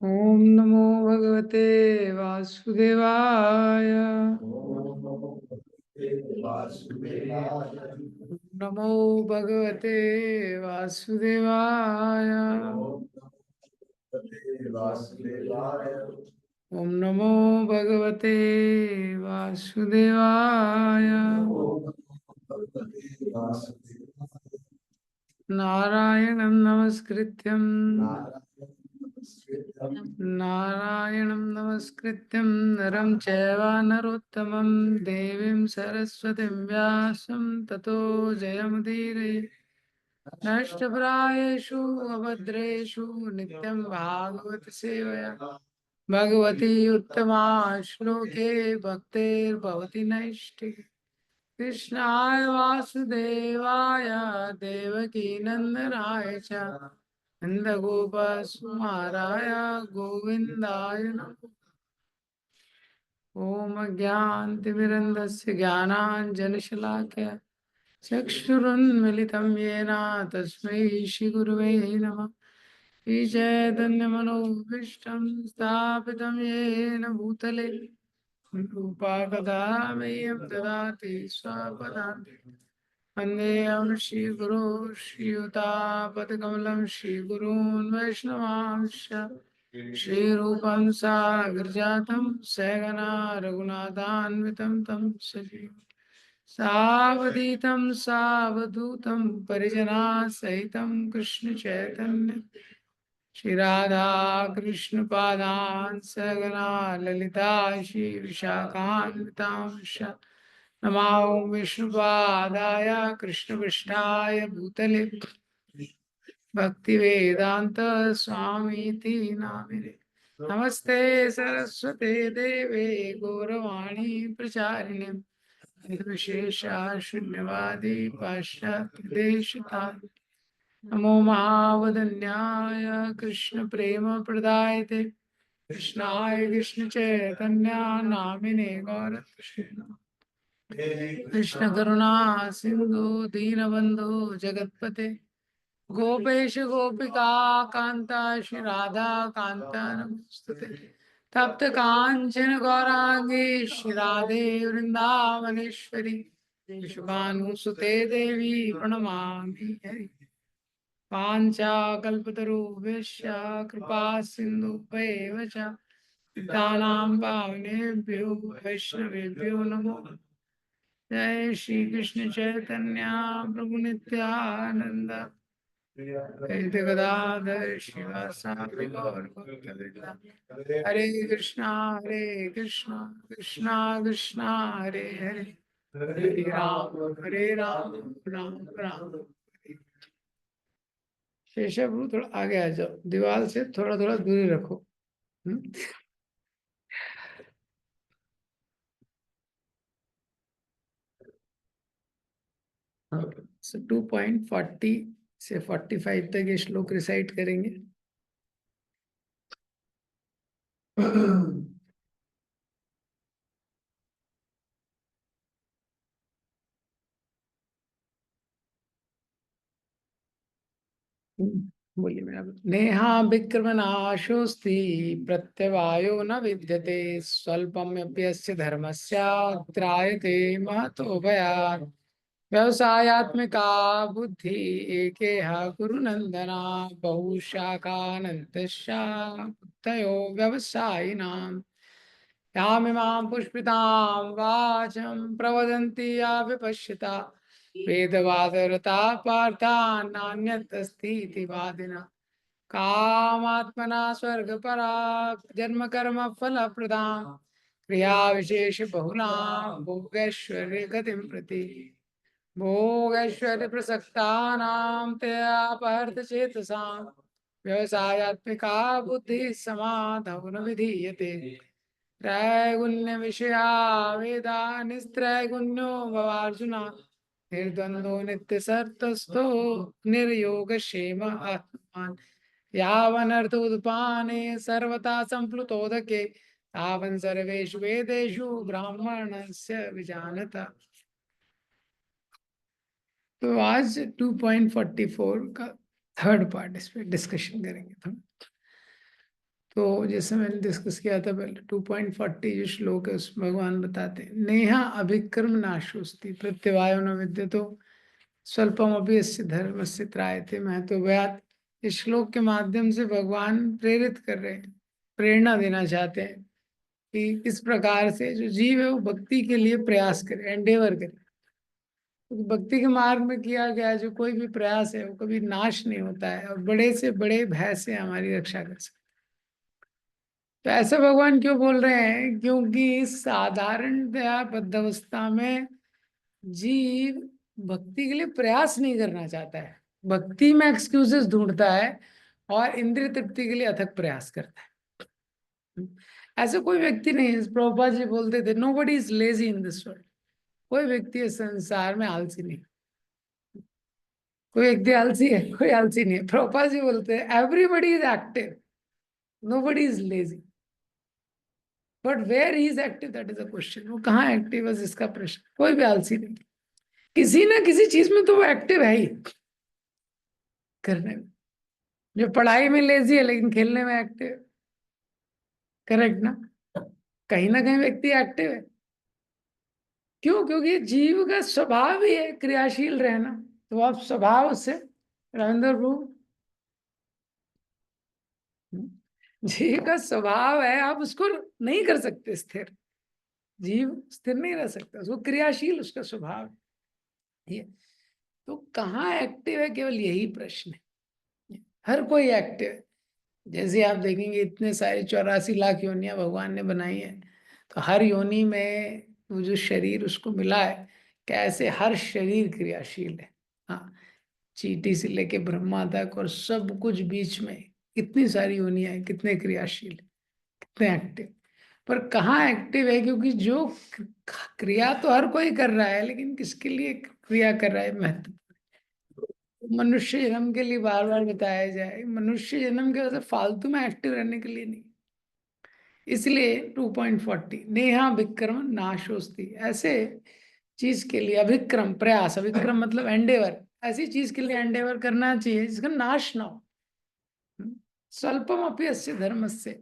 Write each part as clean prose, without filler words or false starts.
ओम नमो भगवते वासुदेवाय। नमो भगवते वासुदेवाय। ओम नमो भगवते वासुदेवाय। नारायणं नमस्कृत्यं नारायणं नमस्कृत्यं नरं चैव नरोत्तमं देवीं सरस्वतीं व्यासं ततो जयमुदीरये। नष्टप्रायेषु अभद्रेषु नित्यं भागवत सेवया भगवती उत्तमा श्लोके भक्तिर्भवति नैष्टिकी। कृष्णाय वासुदेवाय देवकी नंदनाय च नन्दगोपकुमाराय गोविन्दाय नमः। ॐ अज्ञानतिमिरन्धस्य ज्ञानाञ्जनशलाकया चक्षुरुन्मिलितं येन तस्मै श्रीगुरुवे नमः। श्रीचैतन्यमनोभीष्टं स्थापितं येन भूतले रूपा कदा मह्यं ददाति स्वपदान्ति। वन्देऽहं श्रीगुरो श्रीयुतापदकमलं श्रीगुरून् वैष्णवांश्च श्रीरूपं साग्रजातं सहगना रघुनाथान्वितं तं सजीवं सावधूतं सावधूतं परिजनासहितं कृष्णचैतन्य श्री राधा कृष्ण पादान सगना ललिता श्री विशाखान्वितांश नमामि विष्णुपादाय कृष्ण पृष्ठाय भूतले भक्ति वेदांत स्वामीति नामिने। नमस्ते सरस्वते देवे गौरवाणी प्रचारिणे निर्विशेषा शून्यवादी पाश्चात्य देशतारिणे। नमो महावदन्याय कृष्ण प्रेम प्रदायते कृष्णाय कृष्ण चैतन्य नामिने गौरकृष्ण कृष्ण करुणा सिंधु दीनबंधु जगतपते गोपेश गोपिका कांता श्री राधा कांता नमस्तुते। तप्त कांचन गौरांगी श्री राधे वृंदावनेश्वरी विश्वानुसुते देवी प्रणमामि हरि। पाञ्चाकल्पतरुभ्यश्च कृपा सिन्धुभ्येव च पतितानां पावनेभ्यो वैष्णवेभ्यो नमो। जय श्री कृष्ण चैतन्य प्रभु नित्यानंद अद्वैत गदाधर शिवासादि गौर भक्तवृंद। हरे कृष्णा कृष्णा कृष्णा हरे हरे हरे राम राम राम। शेषाप्रभु थोड़ा आगे आ जाओ, दीवार से थोड़ा थोड़ा दूरी रखो। सो 2.40 से 45 तक ये श्लोक रिसाइट करेंगे। बोलिए मेरा। नेहा विक्रमनाशोस्ति प्रत्यवायो न विद्यते स्वल्पम्यप्यस्य धर्मस्य त्रायते महतो भयात्। व्यवसायात्मिका बुद्धि एकेह कुरुनन्दना बहुशाखानन्तयो व्यवसायिनाम् यामिमां पुष्पितां वाचं प्रवदन्ति या विपश्यता वेदवादरता पार्था नान्यदस्तीति वादिना कामात्मना स्वर्गपरा जन्म कर्म फलप्रदां क्रिया विशेष बहुलां भोगैश्वर्य गतिं प्रति भोगैश्वर्य प्रसक्तानां तयापहर्त चेतसां व्यवसायात्मिका बुद्धिः समाधौ न विधीयते। त्रैगुण्य विषया वेदा निस्त्रैगुण्यो भवार्जुना निर्द्वंद्वो नित्य सर्तस्थो निर्योग क्षेम आत्मान यावनर्थ उदपाने सर्वथा संप्लुतोदके तावन् सर्वेषु वेदेषु ब्राह्मणस्य विजानता। तो आज 2.44 का थर्ड पार्ट इस पे डिस्कशन करेंगे थोड़ा। तो जैसे मैंने डिस्कस किया था पहले 2.40 जो श्लोक है उसमें भगवान बताते हैं नेहा अभिक्रम नाशोस्ति प्रत्यवायो न विद्यतो स्वल्पम अभी अस्य धर्मस्य त्रायते महत्वभयात्। इस श्लोक के माध्यम से भगवान प्रेरित कर रहे हैं, प्रेरणा देना चाहते हैं कि किस प्रकार से जो जीव है वो भक्ति के लिए प्रयास करे, एंडेवर करे। तो भक्ति के मार्ग में किया गया जो कोई भी प्रयास है वो कभी नाश नहीं होता है और बड़े से बड़े भय से हमारी रक्षा कर सकता है। तो ऐसे भगवान क्यों बोल रहे हैं? क्योंकि साधारणतया बद्धावस्था में जीव भक्ति के लिए प्रयास नहीं करना चाहता है, भक्ति में एक्सक्यूजेस ढूंढता है और इंद्रिय तृप्ति के लिए अथक प्रयास करता है। ऐसे कोई व्यक्ति नहीं है, प्रभुपाद जी बोलते थे nobody is lazy in this world. कोई व्यक्ति इस संसार में आलसी नहीं, कोई व्यक्ति आलसी है? कोई आलसी नहीं है। प्रभुपाद जी बोलते हैं everybody is active, nobody is lazy, but where he is active that is a question. वो कहाँ एक्टिव है इसका प्रश्न। कोई भी आलसी नहीं, किसी ना किसी चीज में तो वो एक्टिव है ही करने में। जो पढ़ाई में लेजी है लेकिन खेलने में एक्टिव है, करेक्ट ना? कहीं ना कहीं व्यक्ति एक्टिव है। क्यों? क्योंकि जीव का स्वभाव ही है क्रियाशील रहना। तो आप स्वभाव से रविंद्र प्रभु, जीव का स्वभाव है, आप उसको नहीं कर सकते स्थिर। जीव स्थिर नहीं रह सकता, उसको क्रियाशील उसका स्वभाव है। ये तो कहाँ एक्टिव है, केवल यही प्रश्न है। हर कोई एक्टिव है। जैसे आप देखेंगे इतने सारे 84 लाख योनियां भगवान ने बनाई है, तो हर योनि में वो जो शरीर उसको मिला है, कैसे हर शरीर क्रियाशील है। हाँ, चींटी से लेके ब्रह्मा तक और सब कुछ बीच में कितनी सारी योनियां हैं, कितने क्रियाशील है, कितने एक्टिव। पर कहाँ एक्टिव है? क्योंकि जो क्रिया तो हर कोई कर रहा है, लेकिन किसके लिए क्रिया कर रहा है महत्व। मनुष्य जन्म के लिए बार बार बताया जाए, मनुष्य जन्म के वजह फालतू में एक्टिव रहने के लिए नहीं। इसलिए 2.40 नेहा विक्रम नाशोस्ति, ऐसे चीज के लिए अभिक्रम प्रयास, अभिक्रम मतलब एंडेवर, ऐसी चीज के लिए एंडेवर करना चाहिए जिसका नाश ना हो। स्वल्पम अपि अस्य धर्म से,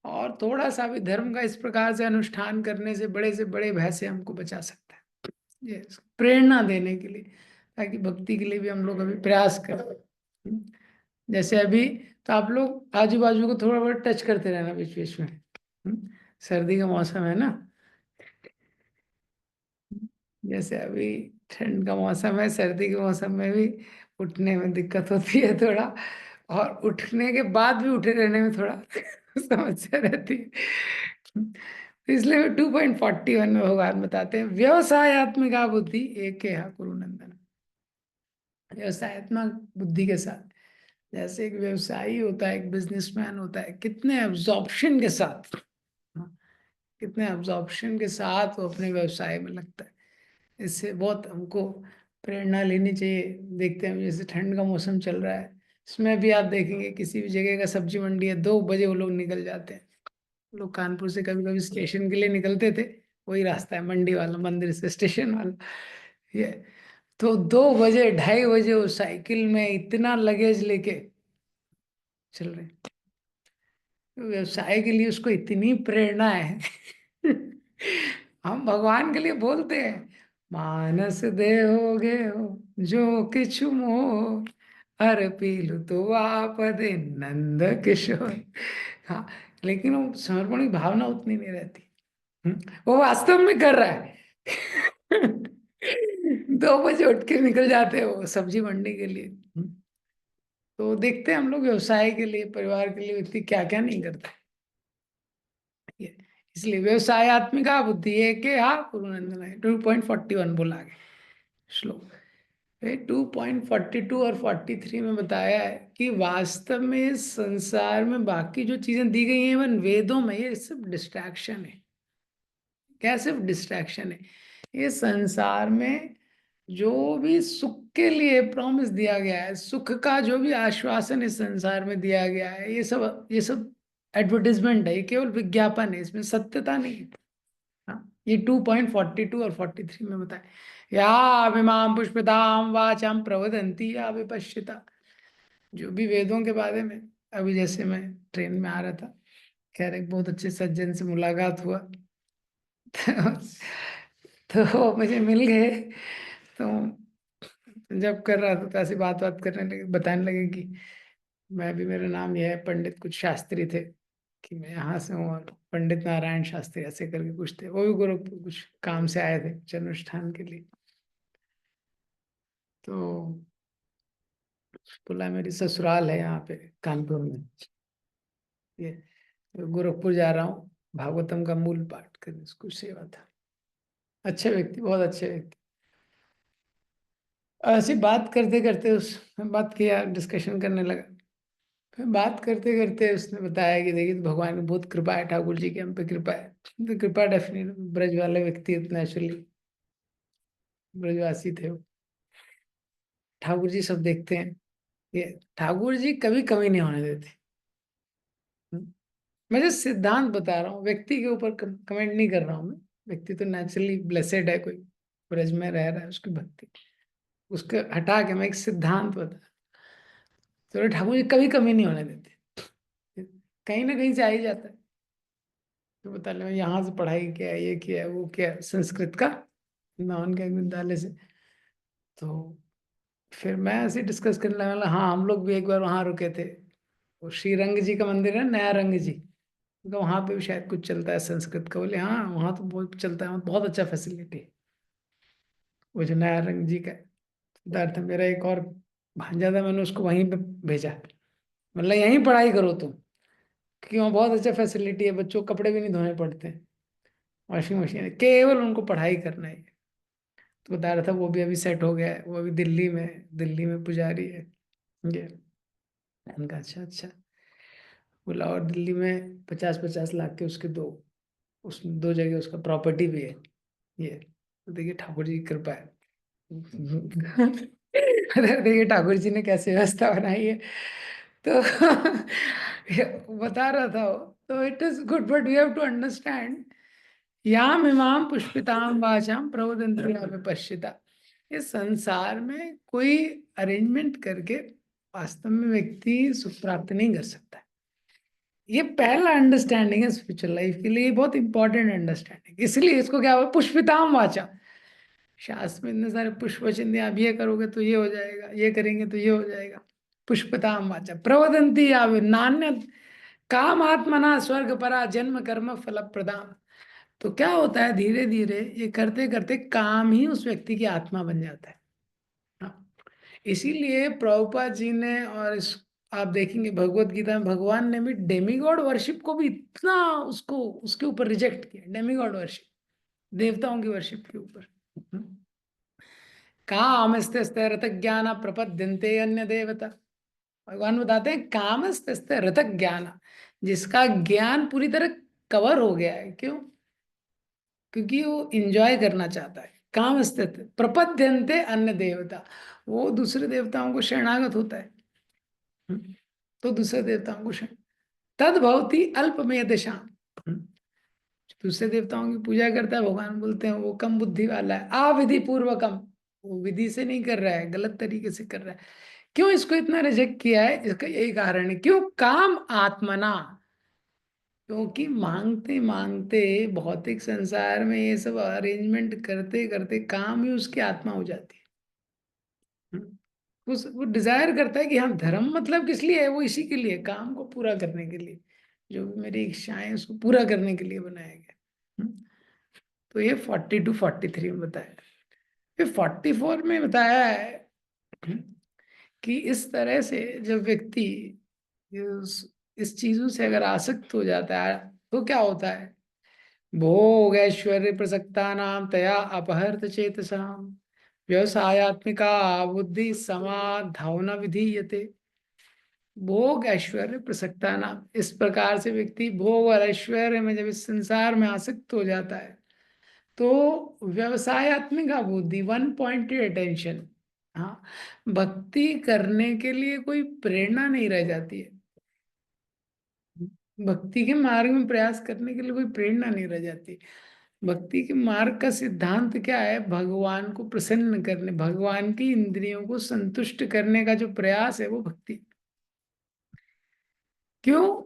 और थोड़ा सा भी धर्म का इस प्रकार से अनुष्ठान करने से बड़े भय से हमको बचा सकता है। ये प्रेरणा देने के लिए, ताकि भक्ति के लिए भी हम लोग अभी प्रयास करें। जैसे अभी तो आप लोग आजू बाजू को थोड़ा बहुत टच करते रहना बीच बीच में। सर्दी का मौसम है ना, जैसे अभी ठंड का मौसम है, सर्दी के मौसम में भी उठने में दिक्कत होती है थोड़ा, और उठने के बाद भी उठे रहने में थोड़ा समस्या रहती है। तो इसलिए 2.41 में भगवान बताते हैं व्यवसायत्मिका बुद्धि एक कुरु नंदन। व्यवसायत्मक बुद्धि के साथ, जैसे एक व्यवसायी होता है, एक बिजनेसमैन होता है, कितने एब्जॉर्प्शन के साथ, हाँ, कितने एब्जॉर्प्शन के साथ वो अपने व्यवसाय में लगता है। इससे बहुत हमको प्रेरणा लेनी चाहिए। देखते हैं जैसे ठंड का मौसम चल रहा है, इसमें भी आप देखेंगे किसी भी जगह का सब्जी मंडी है, 2 बजे वो लोग निकल जाते हैं। लोग कानपुर से कभी कभी स्टेशन के लिए निकलते थे, वही रास्ता है मंडी वाला, मंदिर से स्टेशन वाला। ये तो 2 बजे 2:30 बजे वो साइकिल में इतना लगेज लेके चल रहे हैं। तो व्यवसाय के लिए उसको इतनी प्रेरणा है। हम भगवान के लिए बोलते हैं मानस देहोगे हो जो किछु मोह, हर पीलु तो आप दे नंद किशोर। हाँ, लेकिन वो समर्पण की भावना उतनी नहीं रहती। वो वास्तव में कर रहा है। 2 बजे उठ के निकल जाते हैं वो सब्जी मंडी के लिए। तो देखते हैं हम लोग व्यवसाय के लिए, परिवार के लिए व्यक्ति क्या क्या नहीं करता है। इसलिए व्यवसायत्मिका बुद्धि है कि हाँ गुरुनंदन है 2.41 बोला गया श्लोक। 2.42 और 43 में बताया है कि वास्तव में इस संसार में बाकी जो चीजें दी गई हैं, इवन वेदों में, ये सिर्फ डिस्ट्रैक्शन है। क्या सिर्फ डिस्ट्रैक्शन है? ये संसार में जो भी सुख के लिए प्रॉमिस दिया गया है, सुख का जो भी आश्वासन इस संसार में दिया गया है, ये सब एडवर्टीजमेंट है, ये केवल विज्ञापन है, इसमें सत्यता नहीं है। हाँ, ये 2.42 और 43 में बताए या इमाम पुष्पिताम वाचाम प्रवदंती या विपश्चिता। जो भी वेदों के बारे में, अभी जैसे मैं ट्रेन में आ रहा था खैर एक बहुत अच्छे सज्जन से मुलाकात हुआ। तो मुझे मिल गए। तो जब कर रहा था तो ऐसी बात बात करने लगे, बताने लगे कि मैं भी, मेरा नाम यह है, पंडित कुछ शास्त्री थे, कि मैं यहाँ से हूँ, और पंडित नारायण शास्त्री ऐसे करके कुछ थे, वो भी गुरु कुछ काम से आए थे कुछ अनुष्ठान के लिए। तो बोला मेरी ससुराल है यहाँ पे कानपुर में, ये तो गोरखपुर जा रहा हूँ भागवतम का मूल पाठ करने, कुछ सेवा था। अच्छे व्यक्ति, बहुत अच्छे व्यक्ति। ऐसी बात करते करते उस बात किया, डिस्कशन करने लगा। फिर बात करते करते उसने बताया कि देखिए, तो भगवान की बहुत कृपा है, ठाकुर जी की हम पे कृपा है। तो कृपा डेफिनेट, ब्रज वाले व्यक्ति नेचुरली ब्रजवासी थे वो। ठाकुर जी सब देखते हैं, ये ठाकुर जी कभी कमी नहीं होने देते। मैं जो सिद्धांत बता रहा हूँ, व्यक्ति के ऊपर कमेंट नहीं कर रहा हूँ मैं। व्यक्ति तो नेचुरली ब्लेसेड है, कोई ब्रज में रह रहा है, उसकी भक्ति, उसको हटा के मैं एक सिद्धांत बता, तो ठाकुर जी कभी कमी नहीं होने देते, कहीं ना कहीं से आ ही जाता है। तो बता ले, यहाँ से पढ़ाई किया है, ये किया है, वो किया है, संस्कृत का नान के विद्यालय से। तो फिर मैं ऐसे डिस्कस करने लगा, हाँ हम लोग भी एक बार वहाँ रुके थे, वो श्री रंग जी का मंदिर है, नया रंग जी, तो वहाँ पे भी शायद कुछ चलता है संस्कृत का। बोले हाँ वहाँ तो बहुत चलता है, वहाँ बहुत अच्छा फैसिलिटी है। वो जो नया रंग जी का सिद्धार्थ, मेरा एक और भांजा था, मैंने उसको वहीं पे भेजा, मतलब यहीं पढ़ाई करो तुम, क्योंकि वहाँ बहुत अच्छा फैसिलिटी है, बच्चों को कपड़े भी नहीं धोने पड़ते, वॉशिंग मशीन है, केवल उनको पढ़ाई करना है। तो बता रहा था वो भी अभी सेट हो गया है, वो अभी दिल्ली में पुजारी है ये। मैंने कहा अच्छा अच्छा। बोला और दिल्ली में 50-50 लाख के उसके दो, उस दो जगह उसका प्रॉपर्टी भी है ये। तो देखिए ठाकुर जी की कृपा है। अरे देखिए ठाकुर जी ने कैसे व्यवस्था बनाई है। तो ये बता रहा था वो। तो it is good, but we have to understand, याम इमाम पुष्पिताम वाचाम प्रवदंती विपश्चिता। इस संसार में कोई अरेंजमेंट करके वास्तव में व्यक्ति सुख प्राप्त नहीं कर सकता। ये पहला अंडरस्टैंडिंग है स्पिरिचुअल लाइफ के लिए, बहुत इंपॉर्टेंट अंडरस्टैंडिंग। इसलिए इसको क्या हुआ, पुष्पिताम वाचा, शास्त्र में इतने सारे पुष्प वचन दिए, आप ये करोगे तो ये हो जाएगा, ये करेंगे तो ये हो जाएगा। पुष्पताम वाचा प्रवदंती आवे नान्य काम आत्मना स्वर्ग परा जन्म कर्म फल प्रदान। तो क्या होता है, धीरे धीरे ये करते करते काम ही उस व्यक्ति की आत्मा बन जाता है। हाँ। इसीलिए प्रभुपाद जी ने, और इस आप देखेंगे भगवत गीता में भगवान ने भी डेमीगॉड वर्शिप को भी इतना उसको उसके ऊपर रिजेक्ट किया, डेमीगॉड वर्शिप, देवताओं की वर्शिप के ऊपर। कामस्ते रत ज्ञान प्रपद्यन्ते अन्य देवता। भगवान बताते हैं कामस्ते रत ज्ञान, जिसका ज्ञान पूरी तरह कवर हो गया है, क्यों, क्योंकि वो इंजॉय करना चाहता है। काम स्थित प्रपद्यन्ते अन्य देवता, वो दूसरे देवताओं को शरणागत होता है। हम्म, तो दूसरे देवताओं को शरण, तद भवती अल्पमेय दिशाम। दूसरे देवताओं की पूजा करता है, भगवान बोलते हैं वो कम बुद्धि वाला है, अविधि पूर्वकम, वो विधि से नहीं कर रहा है, गलत तरीके से कर रहा है। क्यों इसको इतना रिजेक्ट किया है, इसका यही कारण है, क्यों, काम आत्मना, क्योंकि मांगते मांगते भौतिक संसार में ये सब अरेंजमेंट करते करते काम ही उसकी आत्मा हो जाती है। उस वो डिजायर करता है कि हाँ धर्म मतलब किस लिए है, वो इसी के लिए, काम को पूरा करने के लिए, जो भी मेरी इच्छाएं हैं, उसको पूरा करने के लिए बनाया गया। हम्म, तो ये 42-43 में बताया। फिर 44 में बताया है कि इस तरह से जब व्यक्ति इस चीजों से अगर आसक्त हो जाता है, तो क्या होता है, भोग ऐश्वर्य प्रसक्ता नाम तया अपहर्त चेतसाम व्यवसायत्मिका बुद्धि समाधान विधीयते। भोग ऐश्वर्य प्रसक्ता नाम, इस प्रकार से व्यक्ति भोग और ऐश्वर्य में जब इस संसार में आसक्त हो जाता है, तो व्यवसायत्मिका बुद्धि, वन पॉइंटेड अटेंशन, हाँ, भक्ति करने के लिए कोई प्रेरणा नहीं रह जाती है। भक्ति के मार्ग में प्रयास करने के लिए कोई प्रेरणा नहीं रह जाती। भक्ति के मार्ग का सिद्धांत क्या है, भगवान को प्रसन्न करने, भगवान की इंद्रियों को संतुष्ट करने का जो प्रयास है वो भक्ति। क्यों,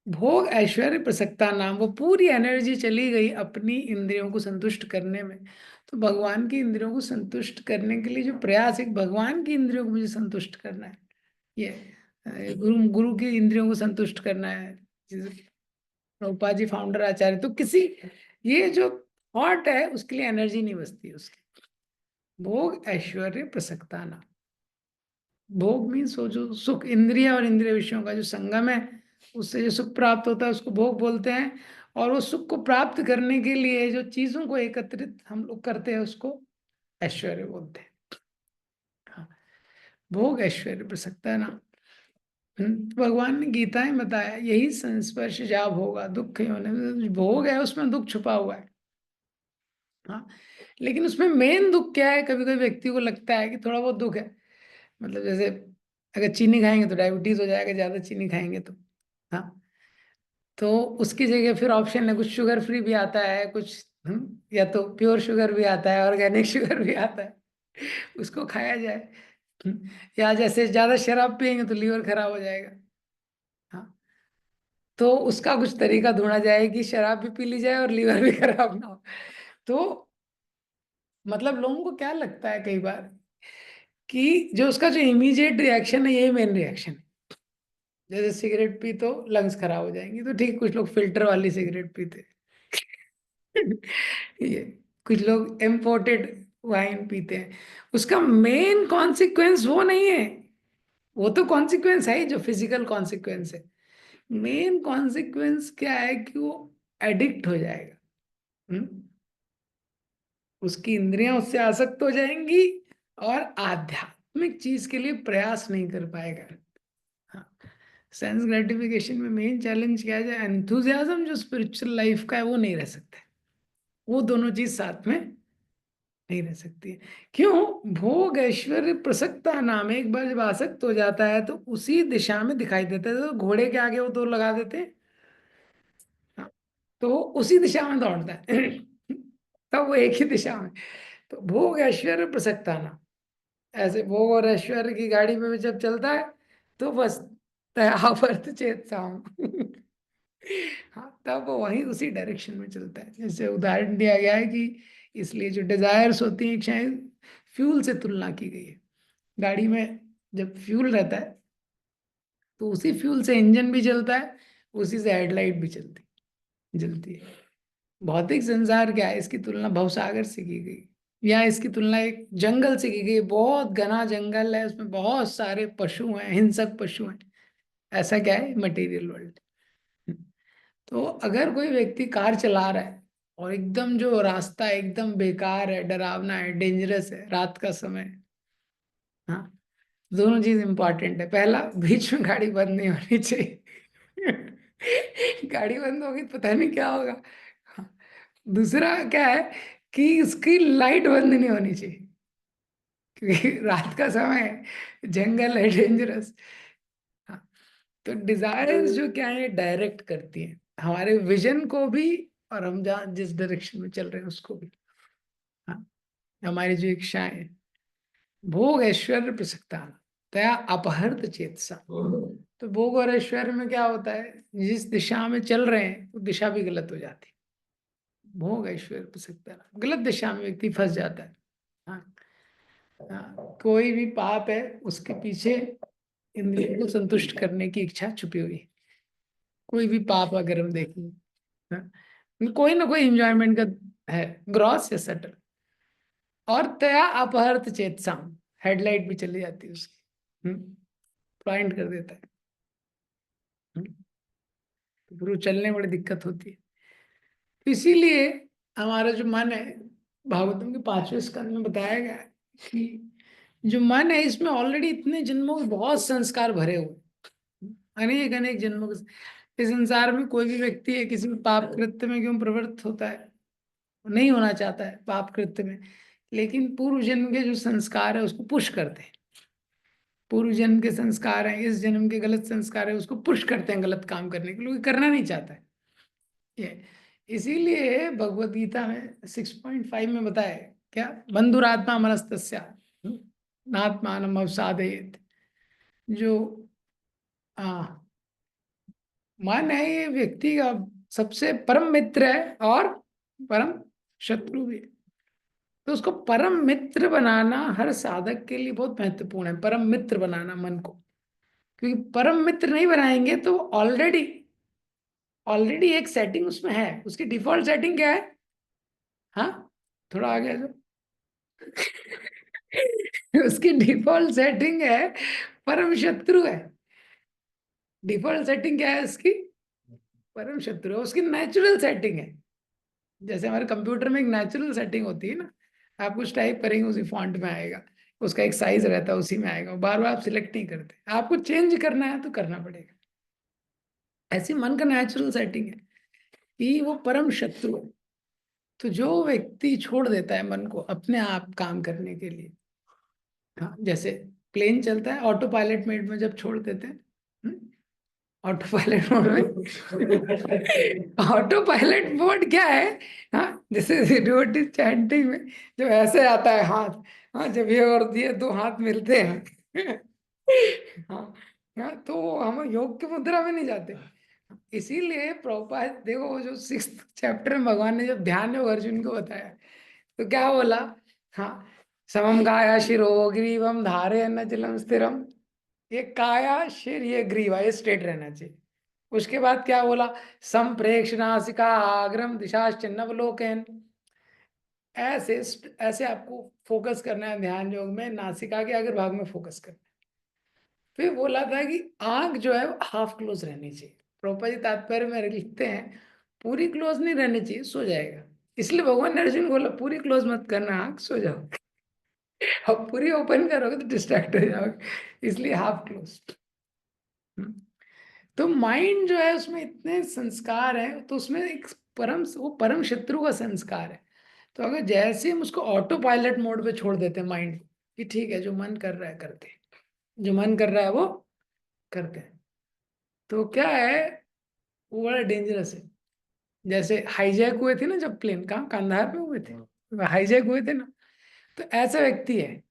भोग ऐश्वर्य प्रसक्ता नाम, वो पूरी एनर्जी चली गई अपनी इंद्रियों को संतुष्ट करने में। तो भगवान की इंद्रियों को संतुष्ट करने के लिए जो प्रयास है, भगवान की इंद्रियों को मुझे संतुष्ट करना है, ये गुरु गुरु की इंद्रियों को संतुष्ट करना है, प्रभुपाद जी फाउंडर आचार्य, तो किसी, ये जो थॉट है उसके लिए एनर्जी नहीं बचती उसकी। भोग ऐश्वर्य प्रसक्ता नाम, भोग मीन्स वो जो सुख, इंद्रिय और इंद्रिय विषयों का जो संगम है, उससे जो सुख प्राप्त होता है उसको भोग बोलते हैं। और वो सुख को प्राप्त करने के लिए जो चीजों को एकत्रित हम लोग करते हैं उसको ऐश्वर्य बोलते हैं। हाँ, भोग ऐश्वर्य प्रसक्ता है ना। तो भगवान ने गीता में बताया, यही संस्पर्श जा होगा दुख होने, भोग है उसमें दुख छुपा हुआ है। हाँ, लेकिन उसमें मेन दुख क्या है, कभी कभी व्यक्ति को लगता है कि थोड़ा बहुत दुख है, मतलब जैसे अगर चीनी खाएंगे तो डायबिटीज हो जाएगा, ज्यादा चीनी खाएंगे तो। हाँ, तो उसकी जगह फिर ऑप्शन है, कुछ शुगर फ्री भी आता है, कुछ या तो प्योर शुगर भी आता है, ऑर्गेनिक शुगर भी आता है, उसको खाया जाए। या जैसे ज्यादा शराब पियेंगे तो लीवर खराब हो जाएगा। हाँ, तो उसका कुछ तरीका ढूंढा जाए कि शराब भी पी ली जाए और लीवर भी खराब ना हो। तो मतलब लोगों को क्या लगता है कई बार कि जो उसका जो इमीडिएट रिएक्शन है, यही मेन रिएक्शन है। जैसे सिगरेट पी तो लंग्स खराब हो जाएंगे, तो ठीक, कुछ लोग फिल्टर वाली सिगरेट पीते ये, कुछ लोग इम्पोर्टेड वाइन पीते हैं। उसका मेन कॉन्सिक्वेंस वो नहीं है, वो तो कॉन्सिक्वेंस है ही, जो फिजिकल कॉन्सिक्वेंस है। मेन कॉन्सिक्वेंस क्या है कि वो एडिक्ट हो जाएगा। हम्म? उसकी इंद्रियां उससे आसक्त हो जाएंगी और आध्यात्मिक चीज के लिए प्रयास नहीं कर पाएगा। हाँ, सेंस ग्रेटिफिकेशन में मेन चैलेंज क्या है, एंथुजियाज्म जो स्पिरिचुअल लाइफ का है वो नहीं रह सकता है। वो दोनों चीज साथ में नहीं रह सकती है। क्यों? भोग ऐश्वर्य प्रसक्ता नाम, एक बार जब आसक्त हो जाता है तो उसी दिशा में दिखाई देता है, तो घोड़े के आगे वो दो लगा देते हैं। हाँ, तो वो उसी दिशा में दौड़ता है तब वो एक ही दिशा में। तो भोग ऐश्वर्य प्रसक्ता नाम, ऐसे भोग और ऐश्वर्य की गाड़ी में भी जब चलता है तो बस तयावर्त चेत साम हाँ, तब वो वहीं उसी डायरेक्शन में चलता है। जैसे उदाहरण दिया गया है कि इसलिए जो डिजायर्स होती हैं इच्छाएं, फ्यूल से तुलना की गई है। गाड़ी में जब फ्यूल रहता है तो उसी फ्यूल से इंजन भी चलता है, उसी से हेडलाइट भी जलती है। भौतिक संसार क्या है, इसकी तुलना भवसागर से की गई, या इसकी तुलना एक जंगल से की गई। बहुत घना जंगल है, उसमें बहुत सारे पशु हैं, हिंसक पशु हैं। ऐसा क्या है मटेरियल वर्ल्ड। तो अगर कोई व्यक्ति कार चला रहा है और एकदम जो रास्ता एकदम बेकार है, डरावना है, डेंजरस है, रात का समय, हाँ, दोनों चीज इंपॉर्टेंट है। पहला, बीच में गाड़ी बंद नहीं होनी चाहिए गाड़ी बंद होगी तो पता नहीं क्या होगा। हाँ, दूसरा क्या है कि उसकी लाइट बंद नहीं होनी चाहिए, क्योंकि रात का समय है, जंगल है, डेंजरस। हाँ, तो डिजायर्स जो क्या है डायरेक्ट करती है हमारे विजन को भी, और हम जहाँ जिस डायरेक्शन में चल रहे हैं उसको भी। हाँ, हमारी जो इच्छाएं हैं, भोग ऐश्वर्य प्रसक्ता तया अपहृत चेतसा। तो भोग और ऐश्वर्य में क्या होता है, जिस दिशा में चल रहे हैं वो दिशा भी गलत हो जाती है। भोग ऐश्वर्य प्रसक्ता, गलत दिशा में व्यक्ति फंस जाता है। हाँ, हाँ, कोई भी पाप है उसके पीछे इंद्रियों को संतुष्ट करने की इच्छा छुपी हुई है। कोई भी पाप अगर हम देखें, हाँ, कोई ना कोई इंजॉयमेंट का है, ग्रॉस या सटल। और तया अपहृत चेतसाम, हेडलाइट भी चली जाती है उसकी, पॉइंट कर देता है। हम्म, तो फिर वो चलने में बड़ी दिक्कत होती है। तो इसीलिए हमारा जो मन है, भागवतम के 5वें स्कंद में बताया गया है कि जो मन है इसमें ऑलरेडी इतने जन्मों के बहुत संस्कार भरे हुए हैं। अनेक अनेक जन्मों के। इस संसार में कोई भी व्यक्ति है किसी भी पाप कृत्य में क्यों प्रवृत्त होता है, नहीं होना चाहता है पाप कृत्य में, लेकिन पूर्व जन्म के जो संस्कार है उसको पुश करते हैं। पूर्व जन्म के संस्कार हैं, इस जन्म के गलत संस्कार है, उसको पुश करते हैं गलत काम करने के लिए, करना नहीं चाहता है ये। इसीलिए भगवत गीता में 6.5 में बताया है, क्या, बंधुरात्मा मनस्तस्या नात्मान अवसादयेत। जो मन है ये व्यक्ति का सबसे परम मित्र है और परम शत्रु भी है। तो उसको परम मित्र बनाना हर साधक के लिए बहुत महत्वपूर्ण है, परम मित्र बनाना मन को। क्योंकि परम मित्र नहीं बनाएंगे तो ऑलरेडी ऑलरेडी एक सेटिंग उसमें है। उसकी डिफॉल्ट सेटिंग क्या है? हाँ, थोड़ा आगे आ जाओ। उसकी डिफॉल्ट सेटिंग है परम शत्रु है। डिफॉल्ट सेटिंग क्या है उसकी? परम शत्रु है, उसकी नेचुरल सेटिंग है। जैसे हमारे कंप्यूटर में एक नेचुरल सेटिंग होती है ना, आप कुछ टाइप करेंगे उसी फॉन्ट में आएगा, उसका एक साइज रहता है उसी में आएगा, बार बार आप सिलेक्ट नहीं करते, आपको चेंज करना है तो करना पड़ेगा। ऐसी मन का नेचुरल सेटिंग है कि वो परम शत्रु है। तो जो व्यक्ति छोड़ देता है मन को अपने आप काम करने के लिए, हाँ, जैसे प्लेन चलता है ऑटो पायलट मोड में जब छोड़ देते हैं, ऑटो पायलट मोड में ऑटो पायलट मोड क्या है? हाँ, जैसे डिवोटी चैंटिंग में जब ऐसे आता है हाथ, हाँ, जब ये और ये दो हाथ मिलते हैं हाँ, हाँ, तो हम योग की मुद्रा में नहीं जाते। इसीलिए प्रभुपाद देखो, वो जो 6th चैप्टर में भगवान ने जब ध्यान योग अर्जुन को बताया तो क्या बोला? हाँ, समम काया शिरो ग्रीवम धारे अन्नचलम स्थिरम। ये काया शिर ये ग्रीवा ये स्ट्रेट रहना चाहिए। उसके बाद क्या बोला? संप्रेक्ष नासिका आग्रम दिशाश्चिन्नवलोकन। ऐसे ऐसे आपको फोकस करना है ध्यान योग में, नासिका के अग्र भाग में फोकस करना है। फिर बोला था कि आंख जो है वो हाफ क्लोज रहनी चाहिए। प्रभुपाद जी तात्पर्य में लिखते हैं पूरी क्लोज नहीं रहनी चाहिए, सो जाएगा। इसलिए भगवान ने अर्जुन को बोला पूरी क्लोज मत करना, आंख सो जाओ। अब पूरी ओपन करोगे तो डिस्ट्रैक्ट हो जाओगे, इसलिए हाफ क्लोज। तो माइंड जो है उसमें इतने संस्कार है, तो उसमें एक वो परम शत्रु का संस्कार है। तो अगर जैसे हम उसको ऑटो पायलट मोड पे छोड़ देते हैं माइंड को कि ठीक है जो मन कर रहा है करते हैं, जो मन कर रहा है वो करते हैं, तो क्या है, वो बड़ा डेंजरस है। जैसे हाईजैक हुए थे ना जब प्लेन, कहाँ, कंधार पे हुए थे, हाईजैक हुए थे ना। तो ऐसा व्यक्ति है,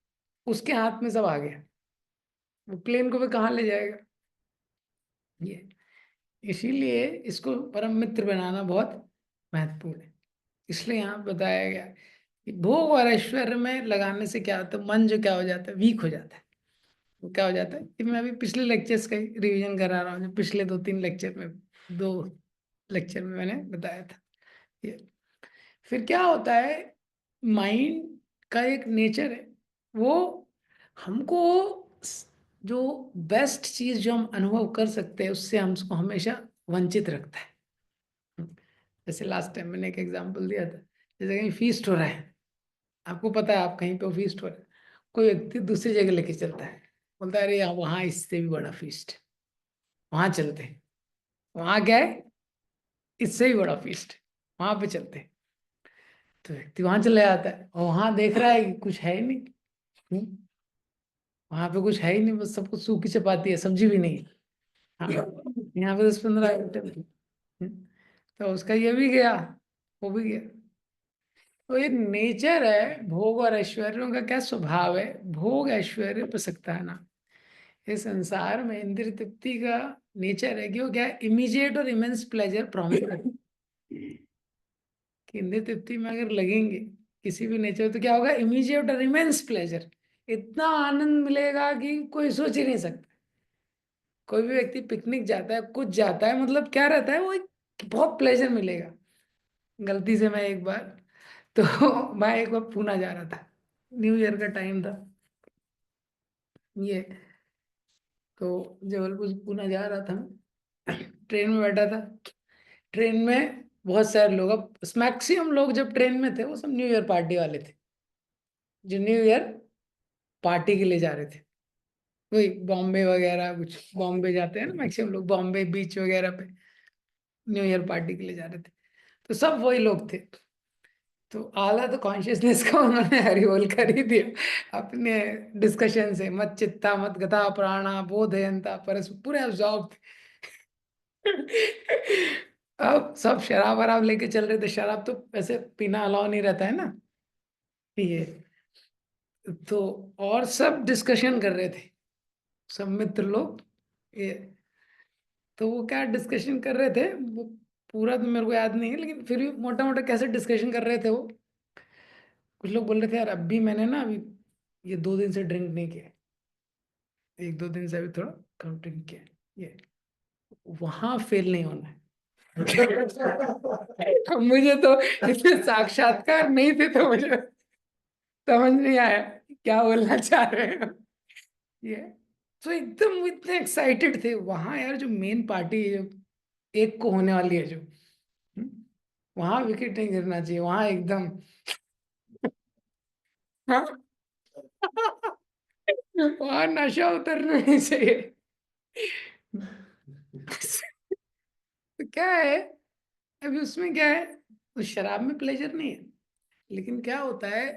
उसके हाथ में सब आ गया, वो प्लेन को भी कहाँ ले जाएगा ये। इसीलिए इसको परम मित्र बनाना बहुत महत्वपूर्ण है। इसलिए यहाँ बताया गया कि भोग और ऐश्वर्य में लगाने से क्या होता है, मन जो क्या हो जाता है, वीक हो जाता है। वो क्या हो जाता है कि मैं अभी पिछले लेक्चर्स का रिवीजन करा रहा हूँ, जो पिछले 2-3 लेक्चर में, 2 लेक्चर में मैंने बताया था ये। फिर क्या होता है, माइंड का एक नेचर है, वो हमको जो बेस्ट चीज जो हम अनुभव कर सकते हैं उससे हमको हमेशा वंचित रखता है। जैसे लास्ट टाइम मैंने एक एग्जांपल दिया था, जैसे कहीं फीस्ट हो रहा है, आपको पता है आप कहीं पे फीस्ट हो रहा है, कोई व्यक्ति दूसरी जगह लेके चलता है, बोलता है अरे यहाँ वहाँ इससे भी बड़ा फीस्ट है, वहाँ चलते हैं। वहाँ क्या है? इससे भी बड़ा फीस्ट, वहाँ पे चलते हैं। तो व्यक्ति वहां चले जाता है और वहां देख रहा है कि कुछ है ही नहीं। हम्म, वहां पे कुछ है ही नहीं, बस सब कुछ सूखी चपाती है, सब्जी भी नहीं है। हाँ, यहाँ पे 10-15 आइटम है। तो उसका ये भी गया, वो भी गया। तो ये नेचर है भोग और ऐश्वर्यों का। क्या स्वभाव है? भोग ऐश्वर्य प्रसक्ता है ना, इस संसार में इंद्रिय तृप्ति का नेचर है कि वो क्या, इमीडिएट और इमेंस प्लेजर प्रॉमिस करती है। कि इंद्रिय तृप्ति में अगर लगेंगे किसी भी नेचर, तो क्या होगा, इमीडिएट और इमेंस प्लेजर, इतना आनंद मिलेगा कि कोई सोच ही नहीं सकता। कोई भी व्यक्ति पिकनिक जाता है, कुछ जाता है, मतलब क्या रहता है, वो एक बहुत प्लेजर मिलेगा। गलती से मैं एक बार, तो मैं एक बार पूना जा रहा था, न्यू ईयर का टाइम था ये, तो जबलपुर से पूना जा रहा था, ट्रेन में बैठा था। ट्रेन में बहुत सारे लोग, अब मैक्सिमम लोग जब ट्रेन में थे वो सब न्यू ईयर पार्टी वाले थे, जो न्यू ईयर पार्टी के लिए जा रहे थे। वही बॉम्बे वगैरह, कुछ बॉम्बे जाते हैं ना मैक्सिमम लोग, बॉम्बे बीच वगैरह पे न्यू ईयर पार्टी के लिए जा रहे थे। तो सब वही लोग थे। तो आला तो कॉन्शियसनेस का उन्होंने हरि बोल कर ही दिया अपने डिस्कशन से, मत चित्ता मत गता प्राणा बोधयंता परस, पूरे अब्जॉर्ब थे। अब सब शराब वराब लेके चल रहे थे, शराब तो वैसे पीना अलाउ नहीं रहता है ना ये। तो और सब डिस्कशन कर रहे थे, सब मित्र लोग ये। तो वो क्या डिस्कशन कर रहे थे, वो पूरा तो मेरे को याद नहीं है, लेकिन फिर भी मोटा मोटा कैसे डिस्कशन कर रहे थे वो। कुछ लोग बोल रहे थे यार अभी मैंने ना अभी ये 2 दिन से ड्रिंक नहीं किया, 1-2 दिन से अभी थोड़ा कम ड्रिंक किया, ये वहां फेल नहीं होना है। मुझे तो इसमें साक्षात्कार नहीं थे, तो मुझे समझ नहीं आया क्या बोलना चाह रहे हो ये। तो एकदम इतने एक्साइटेड थे वहां यार, जो मेन पार्टी है, जो एक को होने वाली है, जो वहां विकेट नहीं गिरना चाहिए, वहां एकदम हाँ। वहां नशा उतरना नहीं चाहिए। तो क्या है, अभी उसमें क्या है, उस शराब में प्लेजर नहीं है, लेकिन क्या होता है,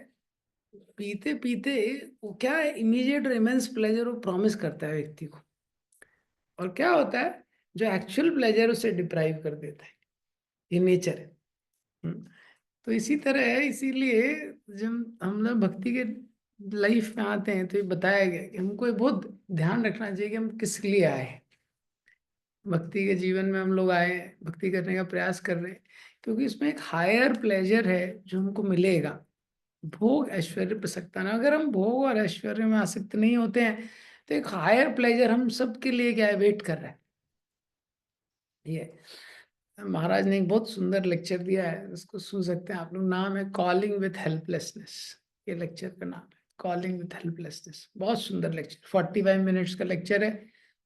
पीते पीते वो क्या है, इमीडिएट और इमेंस प्लेजर वो प्रॉमिस करता है व्यक्ति को, और क्या होता है, जो एक्चुअल प्लेजर उसे डिप्राइव कर देता है। ये नेचर है। तो इसी तरह है, इसीलिए जब हम लोग भक्ति के लाइफ में आते हैं तो ये बताया गया कि हमको ये बहुत ध्यान रखना चाहिए कि हम किस लिए आए हैं। भक्ति के जीवन में हम लोग आए हैं, भक्ति करने का प्रयास कर रहे हैं, क्योंकि इसमें एक हायर प्लेजर है जो हमको मिलेगा। भोग ऐश्वर्य प्रसक्ता ना, अगर हम भोग और ऐश्वर्य में आसक्त नहीं होते हैं तो एक हायर प्लेजर हम सबके लिए क्या है, वेट कर रहा है। ये महाराज ने एक बहुत सुंदर लेक्चर दिया है, उसको सुन सकते हैं आप लोग, नाम है कॉलिंग विथ हेल्पलेसनेस। ये लेक्चर का नाम है कॉलिंग विथ हेल्पलेसनेस, बहुत सुंदर लेक्चर, 45 मिनट्स का लेक्चर है।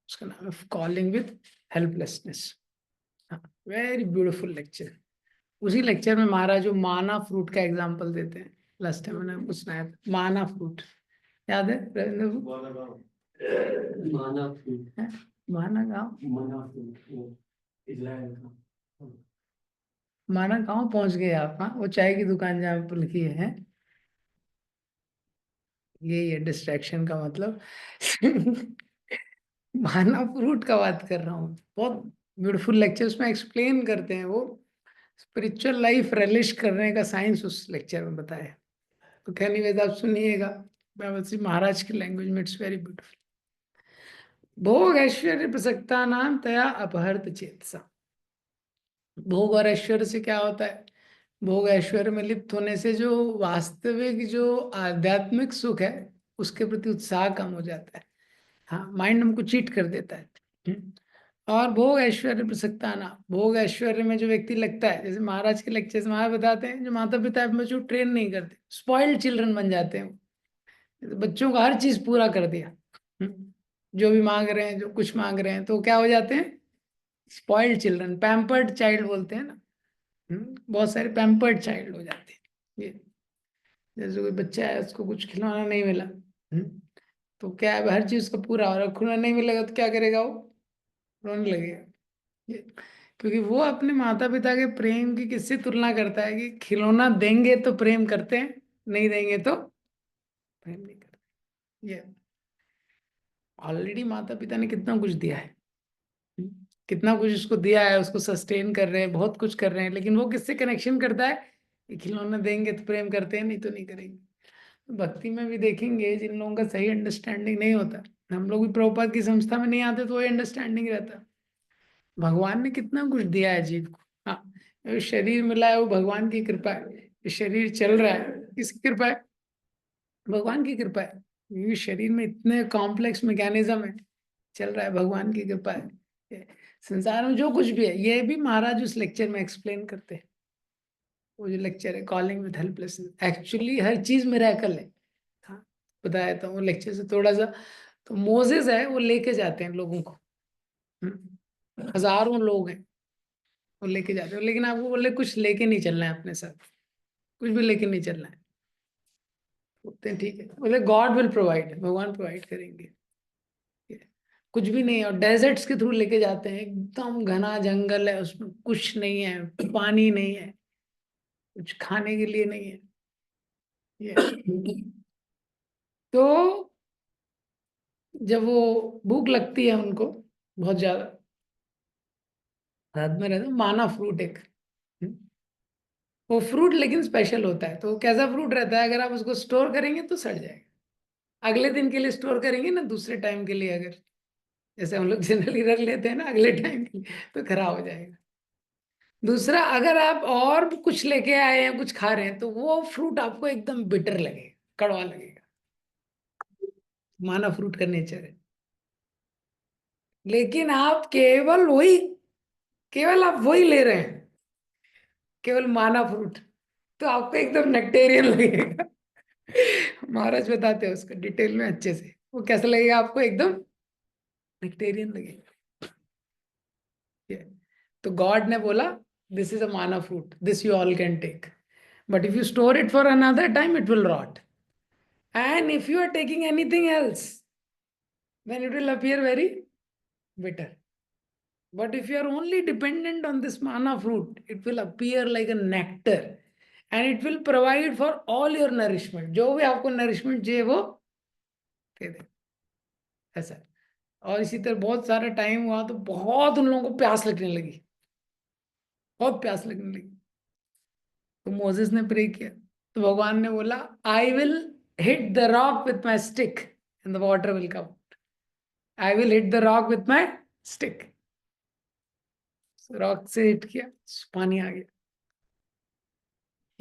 उसका नाम है calling with helplessness. Very beautiful lecture. उसी लेक्चर में महाराज जो माना फ्रूट का एग्जाम्पल देते हैं, लास्ट टाइम मैंने आपको सुनाया था, माना फ्रूट याद है रविंद्र को? माना फ्रूट है? माना गाँव, माना फ्रूट वो इजराइल का। माना गाँव पहुंच गए आप? हाँ, वो चाय की दुकान जहाँ पे लिखी है, ये डिस्ट्रैक्शन का मतलब। माना फ्रूट का बात कर रहा हूँ, बहुत ब्यूटीफुल लेक्चर, उसमें एक्सप्लेन करते हैं वो स्पिरिचुअल लाइफ रिलिश करने का साइंस उस लेक्चर में बताया। तो कहनी वैसे आप सुनिएगा, बाबा महाराज की लैंग्वेज में, इट्स वेरी ब्यूटीफुल। भोग ऐश्वर्य प्रसक्ता नाम तया अपहर्त चेतसा। भोग और ऐश्वर्य से क्या होता है, भोग ऐश्वर्य में लिप्त होने से जो वास्तविक जो आध्यात्मिक सुख है उसके प्रति उत्साह कम हो जाता है। हाँ, माइंड हमको चीट कर देता है। हम्म। और भोग ऐश्वर्य प्रसक्ता ना, भोग ऐश्वर्य में जो व्यक्ति लगता है, जैसे महाराज के लेक्चर में महाराज बताते हैं, जो माता पिता अपने बच्चों को ट्रेन नहीं करते, स्पॉइल्ड चिल्ड्रन बन जाते हैं। तो बच्चों का हर चीज पूरा कर दिया, जो भी मांग रहे हैं, जो कुछ मांग रहे हैं, तो क्या हो जाते हैं, स्पॉइल्ड चिल्ड्रन, पैम्पर्ड चाइल्ड बोलते हैं ना। बहुत सारे पैम्पर्ड चाइल्ड हो जाते हैं ये। जैसे कोई बच्चा है, उसको कुछ खिलौना नहीं मिला, तो क्या है, हर चीज को पूरा, और खिलौना नहीं मिलेगा तो क्या करेगा, वो रोने लगेगा। ये क्योंकि वो अपने माता पिता के प्रेम की किससे तुलना करता है, कि खिलौना देंगे तो प्रेम करते हैं, नहीं देंगे तो प्रेम नहीं करते। ये ऑलरेडी माता पिता ने कितना कुछ दिया है, कितना कुछ उसको दिया है, उसको सस्टेन कर रहे हैं, बहुत कुछ कर रहे हैं, लेकिन वो किससे कनेक्शन करता है, कि खिलौना देंगे तो प्रेम करते हैं, नहीं तो नहीं करेंगे। भक्ति में भी देखेंगे, जिन लोगों का सही अंडरस्टैंडिंग नहीं होता, हम लोग भी प्रभुपाद की संस्था में नहीं आते तो वही अंडरस्टैंडिंग रहता। भगवान ने कितना कुछ दिया है जीव को। हाँ, ये शरीर मिला है वो भगवान की कृपा है, ये शरीर चल रहा है किसकी कृपा है, भगवान की कृपा है। ये शरीर में इतने कॉम्प्लेक्स मैकेनिज्म है, चल रहा है भगवान की कृपा है। ये संसार में जो कुछ भी है, ये भी महाराज उस लेक्चर में एक्सप्लेन करते हैं। वो जो लेक्चर है कॉलिंग विथ हेल्पलेसनेस, एक्चुअली हर चीज मिरेकल है। हाँ, बताया था वो लेक्चर से थोड़ा सा। तो मोजेस है, वो लेके जाते हैं लोगों को, हजारों लोग हैं, वो लेके जाते हैं, लेकिन आपको बोले कुछ लेके नहीं चलना है अपने साथ, कुछ भी लेके नहीं चलना है। बोलते हैं ठीक है, बोले गॉड विल प्रोवाइड, भगवान प्रोवाइड करेंगे। कुछ भी नहीं है, और डेजर्ट्स के थ्रू लेके जाते हैं, एकदम घना जंगल है, उसमें कुछ नहीं है, पानी नहीं है, कुछ खाने के लिए नहीं है। ये तो जब वो भूख लगती है उनको बहुत ज्यादा, रात में रहता माना फ्रूट एक, वो फ्रूट लेकिन स्पेशल होता है। तो कैसा फ्रूट रहता है, अगर आप उसको स्टोर करेंगे तो सड़ जाएगा, अगले दिन के लिए स्टोर करेंगे ना, दूसरे टाइम के लिए अगर, जैसे हम लोग जनरली रख लेते हैं ना अगले टाइम के लिए, तो खराब हो जाएगा। दूसरा, अगर आप और भी कुछ लेके आए हैं, कुछ खा रहे हैं, तो वो फ्रूट आपको एकदम बिटर लगेगा, कड़वा लगेगा। माना फ्रूट का नेचर है। लेकिन आप केवल आप वही ले रहे हैं, केवल माना फ्रूट, तो आपको एकदम नेक्टेरियन लगेगा। महाराज बताते हैं उसको डिटेल में अच्छे से, वो कैसा लगेगा आपको, एकदम नेक्टेरियन लगेगा। ये। तो गॉड ने बोला this is a manna fruit, this you all can take, but if you store it for another time it will rot, and if you are taking anything else then it will appear very bitter. But if you are only dependent on this manna fruit, it will appear like a nectar and it will provide for all your nourishment. जो भी आपको nourishment चाहिए वो दे दे, ऐसा। और इसी तरह बहुत सारा टाइम हुआ तो बहुत उन लोगों को प्यास लगने लगी, बहुत प्यास लगने लगी। तो मोसेस ने प्रे किया, तो भगवान ने बोला I will hit the rock with my stick and the water will come. I will hit the rock with my stick. Rock से हिट किया, पानी आ गया।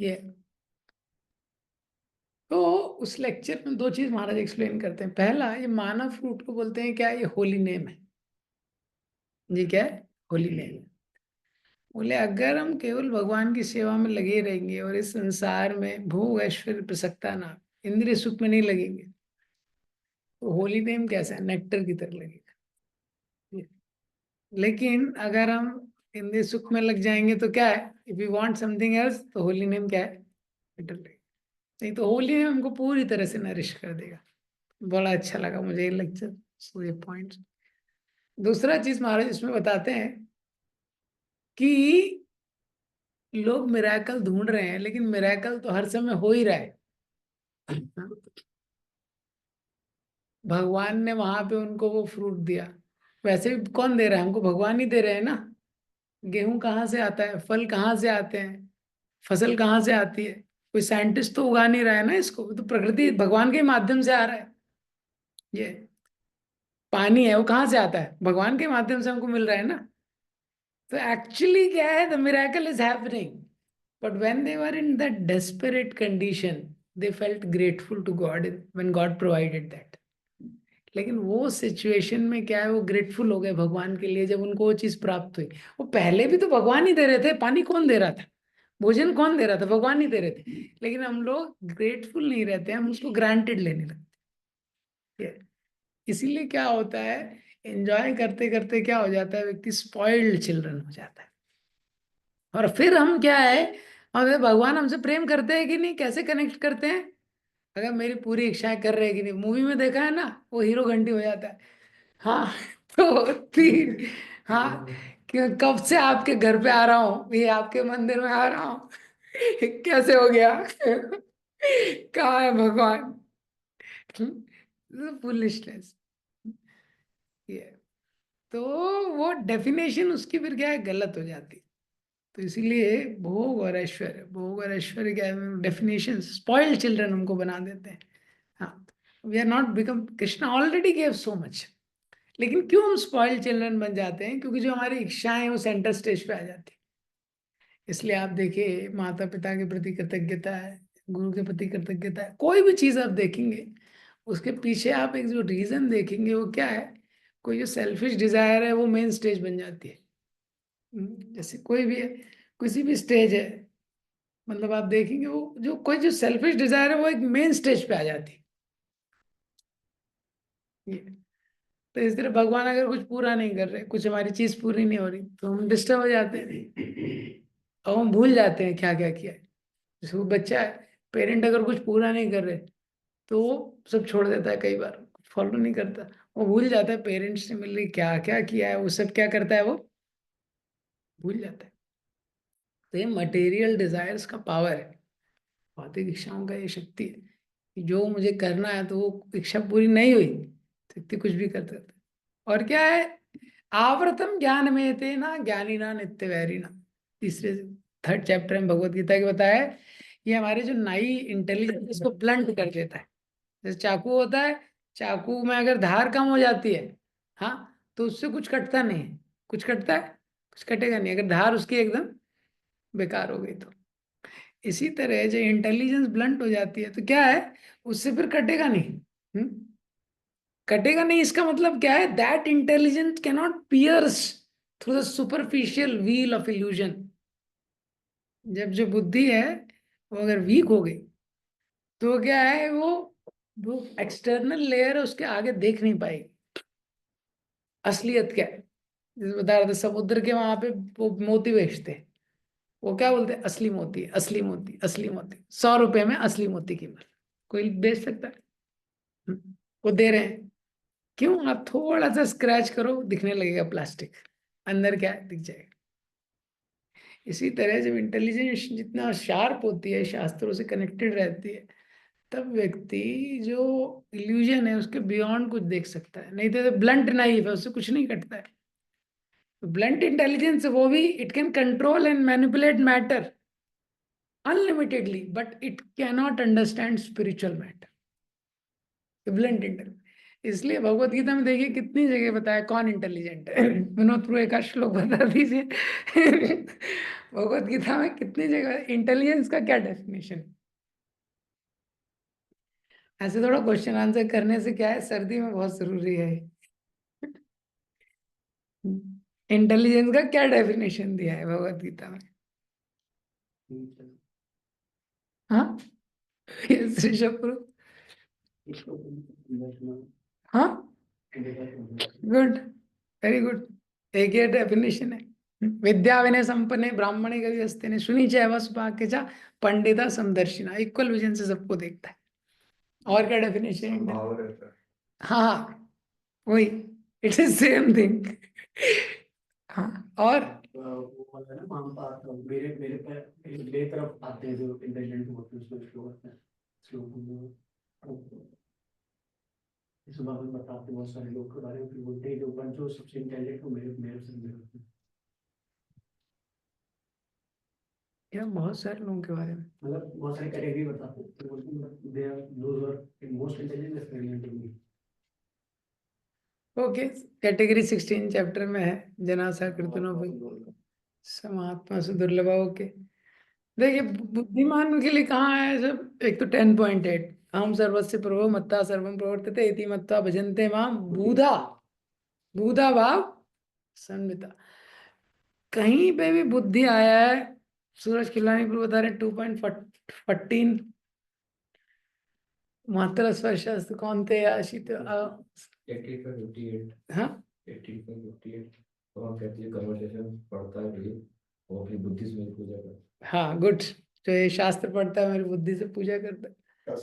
ये तो उस लेक्चर में दो चीज महाराज एक्सप्लेन करते हैं। पहला, ये माना फ्रूट को बोलते हैं क्या, ये होली नेम है। ये क्या है, होली नेम है। बोले अगर हम केवल भगवान की सेवा में लगे रहेंगे और इस संसार में भोग ऐश्वर्य प्रसक्ता ना, इंद्रिय सुख में नहीं लगेंगे, तो होली नेम कैसा है, नेक्टर की तरह लगेगा। लेकिन अगर हम इंद्रिय सुख में लग जाएंगे तो क्या है, if you want something else, तो होली नेम क्या है, बिटर लगेगा। नहीं तो होली नेम हमको पूरी तरह से नरिश कर देगा। बड़ा अच्छा लगा मुझे ये लेक्चर, सो ये पॉइंट। दूसरा चीज महाराज इसमें बताते हैं कि लोग मिराकल ढूंढ रहे हैं, लेकिन मिराकल तो हर समय हो ही रहा है। भगवान ने वहां पे उनको वो फ्रूट दिया, वैसे भी कौन दे रहा है हमको, भगवान ही दे रहे हैं ना। गेहूं कहाँ से आता है, फल कहाँ से आते हैं, फसल कहाँ से आती है, कोई साइंटिस्ट तो उगा नहीं रहा है ना इसको, वो तो प्रकृति भगवान के माध्यम से आ रहा है। ये पानी है वो कहाँ से आता है, भगवान के माध्यम से हमको मिल रहा है ना। तो एक्चुअली क्या है, the miracle is happening, but when they were in that desperate condition they felt grateful to God when God provided that. लेकिन वो सिचुएशन में क्या है, वो ग्रेटफुल हो गए भगवान के लिए जब उनको वो चीज प्राप्त हुई। वो पहले भी तो भगवान ही दे रहे थे, पानी कौन दे रहा था, भोजन कौन दे रहा था, भगवान ही दे रहे थे। लेकिन हम लोग ग्रेटफुल नहीं रहते, हम उसको ग्रांटेड लेने लगते हैं। इसीलिए क्या होता है, एंजॉय करते करते क्या हो जाता है, व्यक्ति स्पॉइल्ड चिल्ड्रन हो जाता है। और फिर हम क्या है, अगर भगवान हमसे प्रेम करते हैं कि नहीं, कैसे कनेक्ट करते हैं, अगर मेरी पूरी इच्छाएं कर रहे हैं कि नहीं। मूवी में देखा है ना, वो हीरो घंटी हो जाता है। हाँ। तो तीन, हाँ, कि कब से आपके घर पे आ रहा हूँ, ये आपके मंदिर में आ रहा हूँ, कैसे हो गया, कहाँ है भगवान। फुलिशनेस। ये तो वो डेफिनेशन उसकी फिर क्या है, गलत हो जाती है। तो इसीलिए भोग और ऐश्वर्य क्या है, डेफिनेशन स्पॉइल्ड चिल्ड्रन हमको बना देते हैं। हाँ, we are not become, Krishna already gave so much. लेकिन क्यों हम स्पॉइल्ड चिल्ड्रन बन जाते हैं, क्योंकि जो हमारी इच्छाएं हैं वो सेंटर स्टेज पे आ जाती है। इसलिए आप देखिए, माता पिता के प्रति कृतज्ञता है, गुरु के प्रति कृतज्ञता है, कोई भी चीज आप देखेंगे उसके पीछे आप एक जो रीजन देखेंगे वो क्या है, कोई जो सेल्फिश डिजायर है वो मेन स्टेज बन जाती है। जैसे कोई भी है, किसी भी स्टेज है, मतलब आप देखेंगे वो जो कोई जो सेल्फिश डिजायर है वो एक मेन स्टेज पे आ जाती है। तो इस तरह भगवान अगर कुछ पूरा नहीं कर रहे, कुछ हमारी चीज पूरी नहीं हो रही, तो हम डिस्टर्ब हो जाते हैं और हम भूल जाते हैं क्या क्या किया है। जैसे वो बच्चा है, पेरेंट अगर कुछ पूरा नहीं कर रहे तो वो सब छोड़ देता है, कई बार फॉलो नहीं करता, वो भूल जाता है पेरेंट्स से मिलकर क्या क्या किया है, वो सब क्या करता है, वो भूल जाता है। तो ये मटेरियल डिजायर्स का पावर है, भौतिक इच्छाओं का ये शक्ति है कि जो मुझे करना है, तो वो इच्छा पूरी नहीं हुई तो व्यक्ति कुछ भी कर सकता है। और क्या है, आवृतम ज्ञान में थे ना ज्ञानी ना नित्य वैरी ना, तीसरे थर्ड चैप्टर में भगवत गीता के बताया है। ये हमारे जो नाई इंटेलिजेंस इसको ब्लंट कर देता है। जैसे चाकू होता है, चाकू में अगर धार कम हो जाती है, हाँ, तो उससे कुछ कटता नहीं है। कुछ कटता है? कुछ कटेगा नहीं अगर धार उसकी एकदम बेकार हो गई तो। इसी तरह जो इंटेलिजेंस ब्लंट हो जाती है तो क्या है, उससे फिर कटेगा नहीं। कटेगा नहीं इसका मतलब क्या है, that intelligence cannot piers through the superficial wheel of illusion. जब जो बुद्धि है वो अगर वीक हो गई तो क्या है, वो एक्सटर्नल लेयर है उसके आगे देख नहीं पाएगी असलियत क्या है। जैसे बता रहे थे समुद्र के वहां पे वो मोती बेचते हैं, वो क्या बोलते हैं, असली मोती, असली मोती, असली मोती, 100 रुपए में असली मोती कीमत। कोई बेच सकता है? वो दे रहे हैं। क्यों? आप थोड़ा सा स्क्रैच करो दिखने लगेगा प्लास्टिक, अंदर क्या है दिख जाएगा। इसी तरह जब इंटेलिजेंस जितना शार्प होती है, शास्त्रों से कनेक्टेड रहती है, तब व्यक्ति जो इल्यूजन है उसके बियॉन्ड कुछ देख सकता है। नहीं तो ब्लंट नाइफ है, उससे कुछ नहीं कटता है। ब्लंट इंटेलिजेंस वो भी it can control and manipulate matter unlimitedly, but it cannot understand spiritual matter. Blunt intelligence. इसलिए भगवत गीता में देखिए कितनी जगह बताया कौन इंटेलिजेंट है। विनोद प्रो एक श्लोक बता दीजिए। भगवत गीता में कितनी जगह इंटेलिजेंस का क्या डेफिनेशन। ऐसे थोड़ा क्वेश्चन आंसर करने से क्या है, सर्दी में बहुत जरूरी है। इंटेलिजेंस का क्या डेफिनेशन दिया है भगवत गीता में? ठीक है। हाँ, ऋषभ प्रो। इसको नेशनल हाँ, इंडिपेंडेंट। Good, very good. एक ये डेफिनेशन है। विद्या विनय संपन्ने ब्राह्मणे गविहस्तिने शुनि चैव सुभाग्य च पंडिता समदर्शिना। इक्वल विजन से सबको देखता है। और क्या डेफिनेशन है? भाव रहता है। हाँ, वही, इट इज सेम थिंग। हाँ, और वो वाला ना माम पास मेरे मेरे पे मेरे तरफ आते हैं जो इंटेलिजेंट होते हैं उसमें श्लोक है। श्लोक में इस बारे में बताते हैं बहुत सारे लोग के बारे में, फिर बोलते हैं जो ऊपर जो सबसे इंटेलिजेंट हो मेरे मेरे से मेरे होते हैं। क्या बहुत सारे लोगों के बारे में? मतलब बहुत सारी कैटेगरी बताते हैं, फिर बोलते हैं they are those are most intelligent experiment to me. Okay, category 16 chapter में है, जनासा कीर्तनों पे समात्मा से दुर्लभ। ओके, देखिए बुद्धिमान के लिए कहाँ है सब। एक तो 10.8 अहम सर्वस्य प्रभो मत्ता सर्वम प्रवर्तते इति मत्वा भजन्ते माम बूधा, बूधा भाव संविता। कहीं पे भी बुद्धि आया है, सूरज खिलानी पर बता रहे 2.14 मात्रा स्पर्श कौन थे आशित 85-58 हाँ 85-58 तो हम कहते हैं कन्वर्सेशन पढ़ता है भी वो अपनी बुद्धि से मेरी पूजा करता हाँ, गुड। जो ये शास्त्र पढ़ता है मेरी बुद्धि से पूजा करता है। है।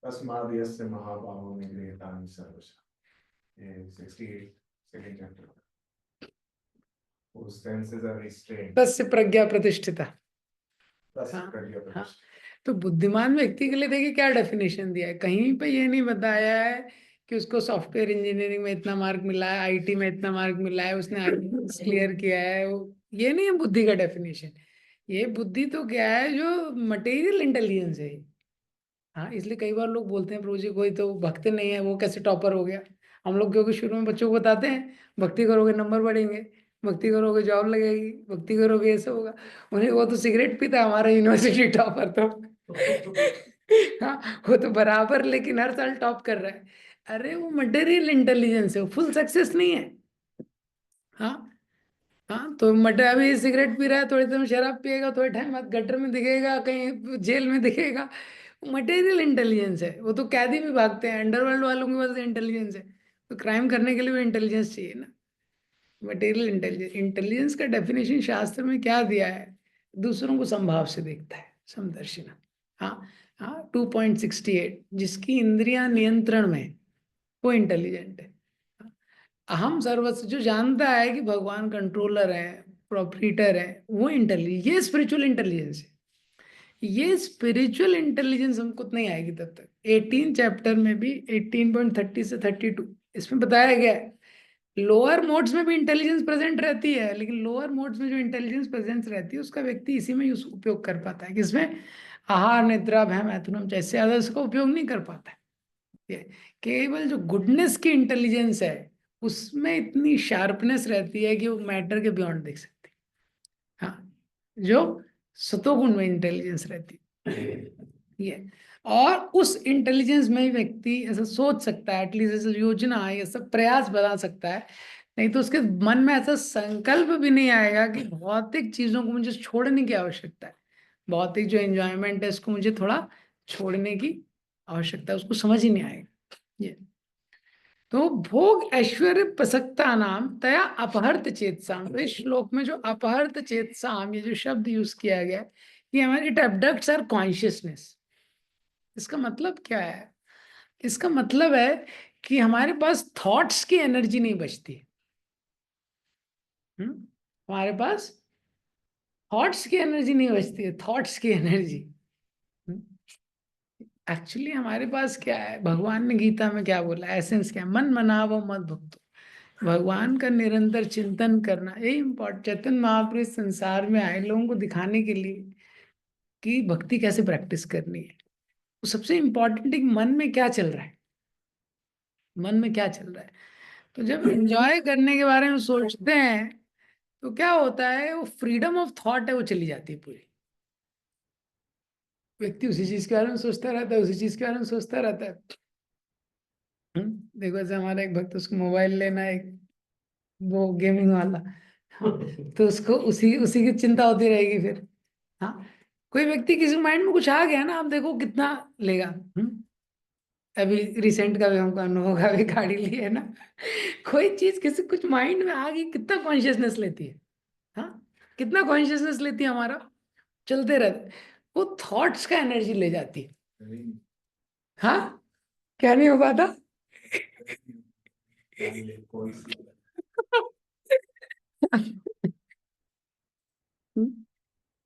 तस्माद् यस्य महाबाहो निगृहीतानि सर्वशः। ये 68 second chapter. Whose senses are restrained. तस्य प्रज्ञा प्रतिष्ठिता। तस्य हाँ, प्रज्ञा हाँ। प्रतिष्ठिता। तो बुद्धिमान व्यक्ति के लिए देखिए क्या डेफिनेशन दिया है, कहीं पे ये नहीं बताया है कि उसको सॉफ्टवेयर इंजीनियरिंग में इतना मार्क मिला है, आईटी में इतना मार्क मिला है, उसने आईएलटीएस क्लियर किया है। वो ये नहीं है बुद्धि का डेफिनेशन। ये बुद्धि तो क्या है, जो मटेरियल इंटेलिजेंस है। हाँ, इसलिए कई बार लोग बोलते हैं प्रभु जी कोई तो भक्त नहीं है वो कैसे टॉपर हो गया। हम लोग क्योंकि शुरू में बच्चों को बताते हैं भक्ति करोगे नंबर बढ़ेंगे, भक्ति करोगे जॉब लगेगी, भक्ति करोगे ऐसा होगा। उन्हें वो तो सिगरेट पीता है हमारा यूनिवर्सिटी टॉपर तो। हाँ, वो तो बराबर लेकिन हर साल टॉप कर रहा है। अरे वो मटेरियल इंटेलिजेंस है, फुल सक्सेस नहीं है। हाँ, हाँ, तो मटर अभी सिगरेट पी रहा है, थोड़ी देर में शराब पिएगा, थोड़े टाइम बाद गटर में दिखेगा, कहीं जेल में दिखेगा। मटेरियल इंटेलिजेंस है। वो तो कैदी भी भागते हैं, अंडरवर्ल्ड वालों के पास इंटेलिजेंस है। तो क्राइम करने के लिए भी इंटेलिजेंस चाहिए ना। मटेरियल इंटेलिजेंस, इंटेलिजेंस का डेफिनेशन शास्त्र में क्या दिया है, दूसरों को समभाव से देखता है, समदर्शिना। हाँ, हाँ, 2.68 जिसकी इंद्रियां नियंत्रण में है, वो इंटेलिजेंट है। अहम सर्वस्व जो जानता है कि भगवान कंट्रोलर है, प्रोप्रीटर है, वो इंटेलिजेंस, ये स्पिरिचुअल इंटेलिजेंस है। ये स्पिरिचुअल इंटेलिजेंस हमको नहीं आएगी तब तक। 18 चैप्टर में भी 18.30 से 32 इसमें बताया गया है लोअर मोड्स में भी इंटेलिजेंस प्रेजेंट रहती है, लेकिन लोअर मोड्स में जो इंटेलिजेंस प्रेजेंस रहती है उसका व्यक्ति इसी में यूज उपयोग कर पाता है, किसमें, आहार निद्रा भय मैथुनम जैसे अदर्स का उपयोग नहीं कर पाता है। ये केवल जो गुडनेस की इंटेलिजेंस है उसमें इतनी शार्पनेस रहती है कि वो मैटर के बियॉन्ड देख सकते हैं। हाँ, जो सतोगुण में इंटेलिजेंस रहती है ये। और उस इंटेलिजेंस में ही व्यक्ति ऐसा सोच सकता है, एटलीस्ट ऐसा योजना ये सब प्रयास बना सकता है। नहीं तो उसके मन में ऐसा संकल्प भी नहीं आएगा कि भौतिक चीजों को मुझे छोड़ने की आवश्यकता है, भौतिक जो एंजॉयमेंट है इसको मुझे थोड़ा छोड़ने की आवश्यकता है, उसको समझ ही नहीं आएगा ये। तो भोग ऐश्वर्य प्रसक्ता नाम तया अपहर्त चेतसाम, तो इस श्लोक में जो अपहर्त चेतसाम ये जो शब्द यूज किया गया है, ये हमारे इट अबडक्ट्स आवर कॉन्शियसनेस। इसका मतलब क्या है? इसका मतलब है कि हमारे पास थॉट्स की एनर्जी नहीं बचती। हमारे पास थॉट्स की एनर्जी नहीं बचती है, थॉट्स की एनर्जी। एक्चुअली हमारे पास क्या है, भगवान ने गीता में क्या बोला, एसेंस क्या है, मन मनावो मत भक्तो, भगवान का निरंतर चिंतन करना, यही इम्पोर्टेंट। चैतन्य महाप्रभु इस संसार में आए लोगों को दिखाने के लिए कि भक्ति कैसे प्रैक्टिस करनी है। तो सबसे इम्पोर्टेंट है कि मन में क्या चल रहा है, मन में क्या चल रहा है। तो जब एंजॉय करने के बारे में सोचते हैं तो क्या होता है, वो फ्रीडम ऑफ थॉट है वो चली जाती है पूरी। व्यक्ति उसी चीज के बारे में सोचता रहता है, उसी चीज के बारे में सोचता रहता है। देखो ऐसे हमारा एक भक्त, उसको मोबाइल लेना है, एक वो गेमिंग वाला। हाँ, तो उसको उसी उसी की चिंता होती रहेगी फिर। हाँ, कोई व्यक्ति किसी माइंड में कुछ आ गया ना, आप देखो कितना लेगा। अभी रिसेंट का भी हमको अनुभव होगा, अभी गाड़ी ली है ना, कोई चीज किसी कुछ माइंड में आ गई, कितना कॉन्शियसनेस लेती है। हाँ, कितना कॉन्शियसनेस लेती है हमारा, चलते रहते, वो थॉट्स का एनर्जी ले जाती है। हाँ, क्या नहीं हो पाता।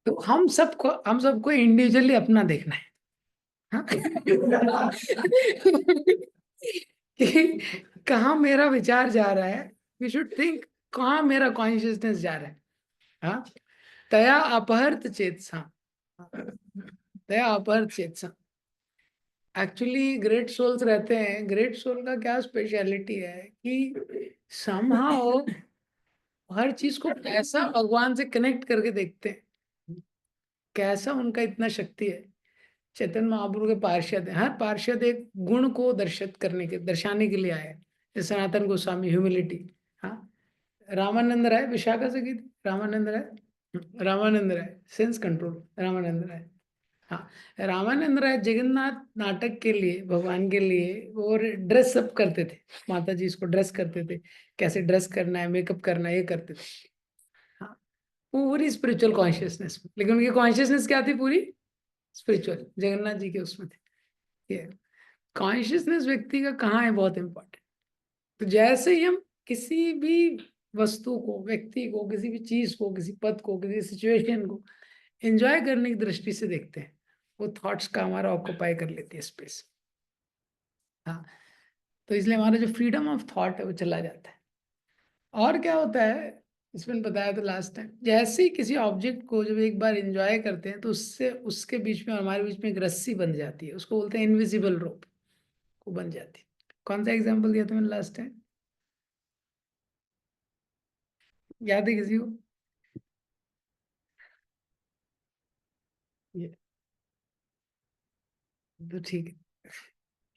तो हम सबको इंडिविजुअली अपना देखना है। हाँ? कि कहाँ मेरा विचार जा रहा है, वी शुड थिंक कहाँ मेरा कॉन्शियसनेस जा रहा है। हाँ, तया अपहर्त चेतसा, तया अपहर्त चेतसा। एक्चुअली ग्रेट सोल्स रहते हैं, ग्रेट सोल का क्या स्पेशलिटी है कि समहाउ हर चीज को कैसा भगवान से कनेक्ट करके देखते हैं, कैसा उनका इतना शक्ति है। चैतन्य महाप्रभु के पार्षद हैं, हर पार्षद एक गुण को दर्शित करने के दर्शाने के लिए आए हैं। जैसे सनातन गोस्वामी ह्यूमिलिटी। हाँ, रामानंद राय विशाखा से की थी, रामानंद राय, रामानंद राय सेंस कंट्रोल, रामानंद राय। हाँ, रामानंद राय जगन्नाथ नाटक के लिए, भगवान के लिए वो ड्रेस अप करते थे, माता जी इसको ड्रेस करते थे, कैसे ड्रेस करना है, मेकअप करना है, ये करते थे। हाँ, पूरी स्पिरिचुअल कॉन्शियसनेस, लेकिन उनकी कॉन्शियसनेस क्या थी, पूरी स्पिरिचुअल, जगन्नाथ जी के उसमें थे। ये कॉन्शियसनेस व्यक्ति का कहाँ है, बहुत इंपॉर्टेंट। तो जैसे ही हम किसी भी वस्तु को, व्यक्ति को, किसी भी चीज को, किसी पद को, किसी सिचुएशन को एंजॉय करने की दृष्टि से देखते हैं, वो थॉट्स का हमारा ऑक्युपाई कर लेती है स्पेस। हाँ, तो इसलिए हमारा जो फ्रीडम ऑफ थॉट है वो चला जाता है। और क्या होता है, इसमें बताया था लास्ट टाइम, जैसे ही किसी ऑब्जेक्ट को जब एक बार एंजॉय करते हैं तो उससे उसके बीच में, हमारे बीच में एक रस्सी बन जाती है, उसको बोलते हैं इनविजिबल रोप, वो बन जाती है। कौन सा एग्जाम्पल दिया था मैंने लास्ट टाइम, याद है किसी को? ये तो ठीक है।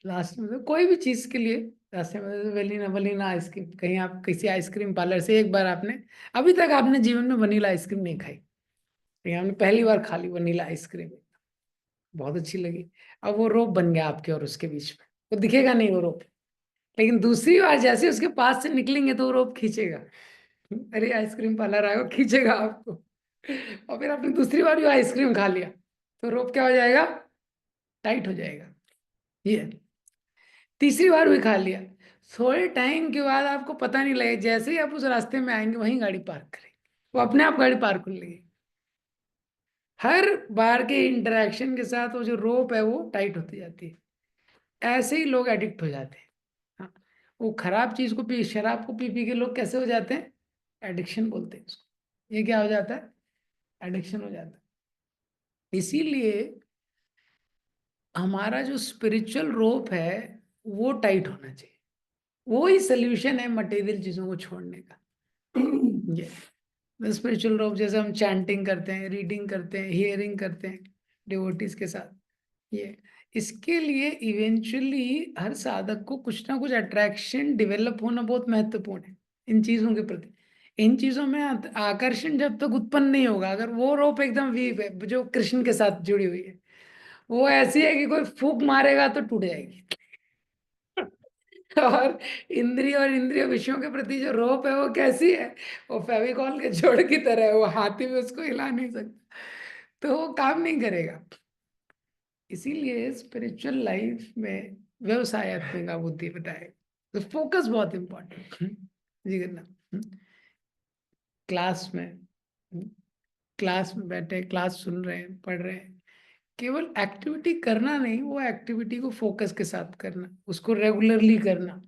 लास्ट में तो कोई भी चीज के लिए, रास्ते में तो वनीला वनीला आइसक्रीम, कहीं आप किसी आइसक्रीम पार्लर से एक बार आपने, अभी तक आपने जीवन में वनीला आइसक्रीम नहीं खाई, लेकिन आपने पहली बार खा ली वनीला आइसक्रीम, बहुत अच्छी लगी। अब वो रोप बन गया आपके और उसके बीच में, वो दिखेगा नहीं वो रोप, लेकिन दूसरी बार जैसे उसके पास से निकलेंगे तो वो रोप खींचेगा। अरे आइसक्रीम पार्लर आएगा, खींचेगा आपको। और फिर आपने दूसरी बार भी आइसक्रीम खा लिया तो रोप क्या हो जाएगा, टाइट हो जाएगा। ये तीसरी बार भी खा लिया, थोड़े टाइम के बाद आपको पता नहीं लगेगा, जैसे ही आप उस रास्ते में आएंगे वहीं गाड़ी पार्क करेंगे, वो अपने आप गाड़ी पार्क कर लेगी। हर बार के इंटरेक्शन के साथ वो जो रोप है वो टाइट होती जाती है। ऐसे ही लोग एडिक्ट हो जाते हैं। हाँ, वो खराब चीज को पी, शराब को पी पी के लोग कैसे हो जाते हैं, एडिक्शन बोलते हैं इसको। ये क्या हो जाता है, एडिक्शन हो जाता है। इसीलिए हमारा जो स्पिरिचुअल रोप है वो टाइट होना चाहिए, वो ही सोल्यूशन है मटेरियल चीजों को छोड़ने का। ये स्पिरिचुअल रोप, जैसे हम चैंटिंग करते हैं, रीडिंग करते हैं, हियरिंग करते हैं डिवोटीज के साथ, ये इसके लिए इवेंचुअली हर साधक को कुछ ना कुछ अट्रैक्शन डेवलप होना बहुत महत्वपूर्ण है इन चीजों के प्रति। इन चीजों में आकर्षण जब तक उत्पन्न नहीं होगा, अगर वो रोप एकदम वीक है जो कृष्ण के साथ जुड़ी हुई है, वो ऐसी है कि कोई फूंक मारेगा तो टूट जाएगी। और इंद्रिय विषयों के प्रति जो रोप है वो कैसी है, वो फेविकॉल के जोड़ की तरह है, वो हाथी में उसको हिला नहीं सकता, तो वो काम नहीं करेगा। इसीलिए स्पिरिचुअल लाइफ में व्यवसायत्मक का बुद्धि बताए, तो फोकस बहुत इंपॉर्टेंट। जी करना क्लास में, क्लास में बैठे, क्लास सुन रहे हैं, पढ़ रहे हैं, केवल एक्टिविटी करना नहीं, वो एक्टिविटी को फोकस के साथ करना, उसको रेगुलरली करना,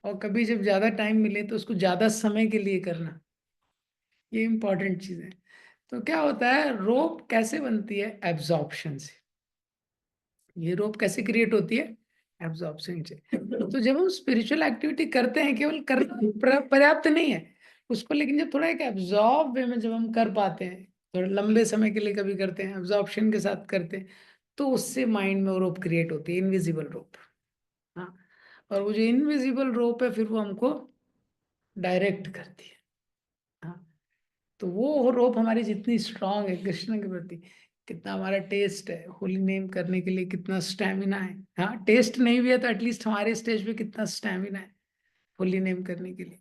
और कभी जब ज्यादा टाइम मिले तो उसको ज्यादा समय के लिए करना, ये इंपॉर्टेंट चीज है। तो क्या होता है, रोप कैसे बनती है, एब्जॉर्प्शन से। ये रोप कैसे क्रिएट होती है, एब्जॉर्प्शन से। तो जब हम स्पिरिचुअल एक्टिविटी करते हैं, केवल करना पर्याप्त नहीं है उसको, लेकिन जब थोड़ा एक एब्जॉर्ब वे में जब हम कर पाते हैं, थोड़ा लंबे समय के लिए कभी करते हैं, एब्जॉर्प्शन के साथ करते हैं, तो उससे माइंड में वो रोप क्रिएट होती है, इनविजिबल रोप। हाँ, और वो जो इनविजिबल रोप है फिर वो हमको डायरेक्ट करती है। हाँ, तो वो रोप हमारी जितनी स्ट्रांग है कृष्ण के प्रति, कितना हमारा टेस्ट है होली नेम करने के लिए, कितना स्टैमिना है। हाँ, टेस्ट नहीं भी है तो एटलीस्ट हमारे स्टेज पे कितना स्टैमिना है होली नेम करने के लिए,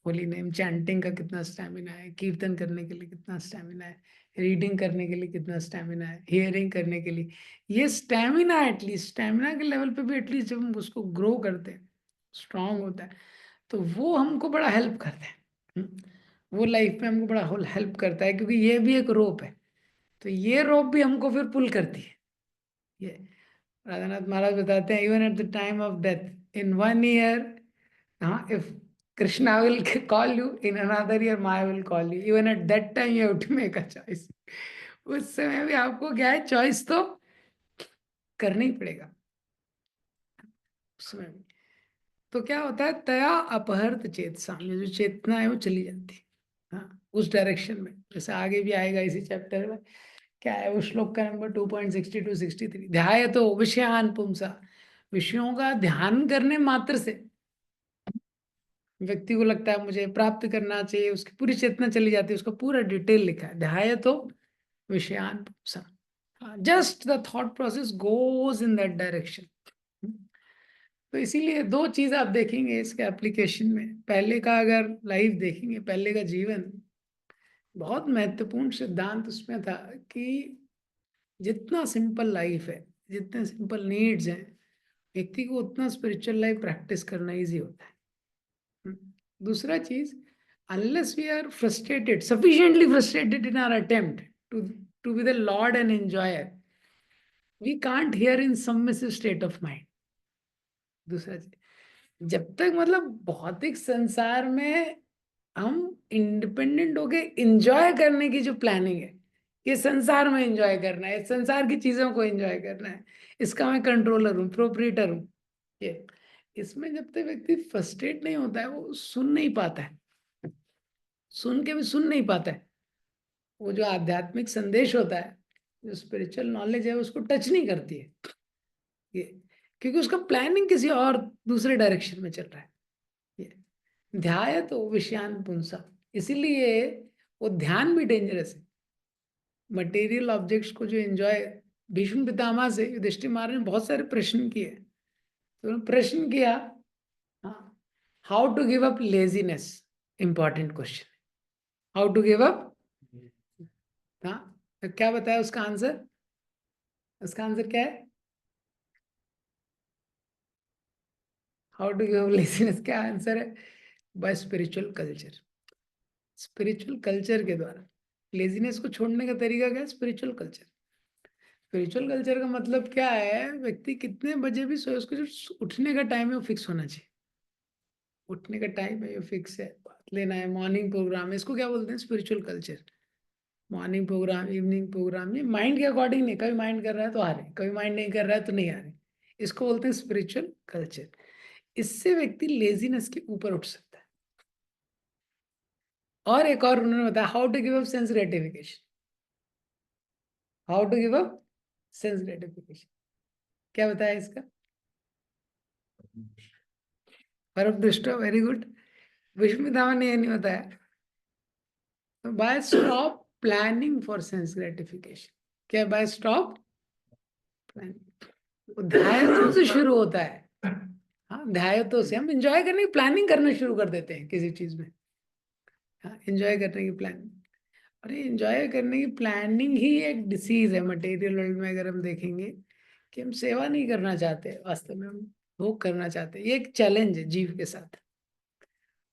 होली नेम चैंटिंग का कितना स्टैमिना है, कीर्तन करने के लिए कितना स्टैमिना है, रीडिंग करने के लिए कितना स्टैमिना है, हियरिंग करने के लिए। ये स्टैमिना, एटलीस्ट स्टैमिना के लेवल पे भी एटलीस्ट जब हम उसको ग्रो करते हैं, स्ट्रांग होता है, तो वो हमको बड़ा हेल्प करता है। वो लाइफ में हमको बड़ा हेल्प करता है, क्योंकि ये भी एक रोप है, तो ये रोप भी हमको फिर पुल करती है। ये राधानाथ महाराज बताते हैं, even at the time of death in 1 year, हाँ, if Krishna will call you, in another year maya will call you, even at that time you have to make a choice. उस समय भी आपको क्या है, चॉइस तो करना ही पड़ेगा उस समय भी। तो क्या होता है, तया अपहर्त चेतसा, ये जो चेतना है वो चली जाती है, हाँ, उस डायरेक्शन में। जैसे आगे भी आएगा इसी चैप्टर में, क्या है वो श्लोक का नंबर 2.62-63, ध्याय तो विषयान पुंसा, विषयों का ध्यान करने मात्र से व्यक्ति को लगता है मुझे प्राप्त करना चाहिए, उसकी पूरी चेतना चली जाती है, उसका पूरा डिटेल लिखा है, ध्याय तो विषयान पुंसा, just the thought process goes in that direction. तो इसीलिए दो चीज आप देखेंगे इसके एप्लीकेशन में, पहले का अगर लाइफ देखेंगे, पहले का जीवन, बहुत महत्वपूर्ण सिद्धांत उसमें था कि जितना सिंपल लाइफ है, जितने सिंपल नीड्स हैं व्यक्ति को, उतना स्पिरिचुअल लाइफ प्रैक्टिस करना इजी होता है। दूसरा चीज, unless we are frustrated, sufficiently frustrated in our attempt to to be the lord and enjoyer, we can't hear in submissive state of mind. दूसरा चीज, जब तक मतलब भौतिक संसार में हम इंडिपेंडेंट होके एंजॉय करने की जो प्लानिंग है, ये संसार में एंजॉय करना है, संसार की चीजों को एंजॉय करना है, इसका मैं कंट्रोलर हूँ, प्रोप्रीटर हूँ, ये इसमें जब तक व्यक्ति फ्रस्ट्रेट नहीं होता है, वो सुन नहीं पाता है, सुन के भी सुन नहीं पाता है, वो जो आध्यात्मिक संदेश होता है, जो स्पिरिचुअल नॉलेज है, उसको टच नहीं करती है ये, क्योंकि उसका प्लानिंग किसी और दूसरे डायरेक्शन में चल रहा है। ये ध्याय तो विषयान पुंसा, इसीलिए वो ध्यान भी डेंजरस है। मटेरियल ऑब्जेक्ट्स को जो एंजॉय, भीष्म पितामह से युधिष्ठिर महाराज ने बहुत सारे प्रश्न किए, तो उन्होंने प्रश्न किया, हाँ, how to give up laziness, important question, how to give up, हाँ, तो क्या बताया उसका आंसर, उसका आंसर क्या है, how to give up laziness, क्या आंसर है, by spiritual culture, spiritual culture के द्वारा। लेजीनेस को छोड़ने का तरीका क्या है, स्पिरिचुअल कल्चर। स्पिरिचुअल कल्चर का मतलब क्या है, व्यक्ति कितने बजे भी सोए, उसको जो उठने का टाइम है वो फिक्स होना चाहिए, उठने का टाइम है ये फिक्स है, बात लेना है, मॉर्निंग प्रोग्राम है, इसको क्या बोलते हैं, spiritual culture. Morning programme, evening programme, ये माइंड के अकॉर्डिंग नहीं, कभी माइंड कर रहा है तो आ रहे, कभी माइंड नहीं कर रहा है तो नहीं आ रहे, इसको बोलते हैं स्पिरिचुअल कल्चर। इससे व्यक्ति लेजीनेस के ऊपर उठ सकता है। और एक और उन्होंने बताया, how to give up sense gratification. How to give up sense gratification, क्या बताया इसका? परम दृष्टो, वेरी गुड। विष्णुदामा ने ये नहीं बताया। By stop planning for sense gratification. क्या बाय स्टॉप प्लानिंग? ध्यान से शुरू होता है। हाँ, ध्यान तो से हम एंजॉय करने की प्लानिंग करना शुरू कर देते हैं किसी चीज में। हाँ, एंजॉय करने की प्लानिंग। और ये एंजॉय करने की प्लानिंग ही एक डिसीज है मटेरियल वर्ल्ड में। अगर हम देखेंगे कि हम सेवा नहीं करना चाहते, वास्तव में हम भोग करना चाहते हैं। ये एक चैलेंज है जीव के साथ।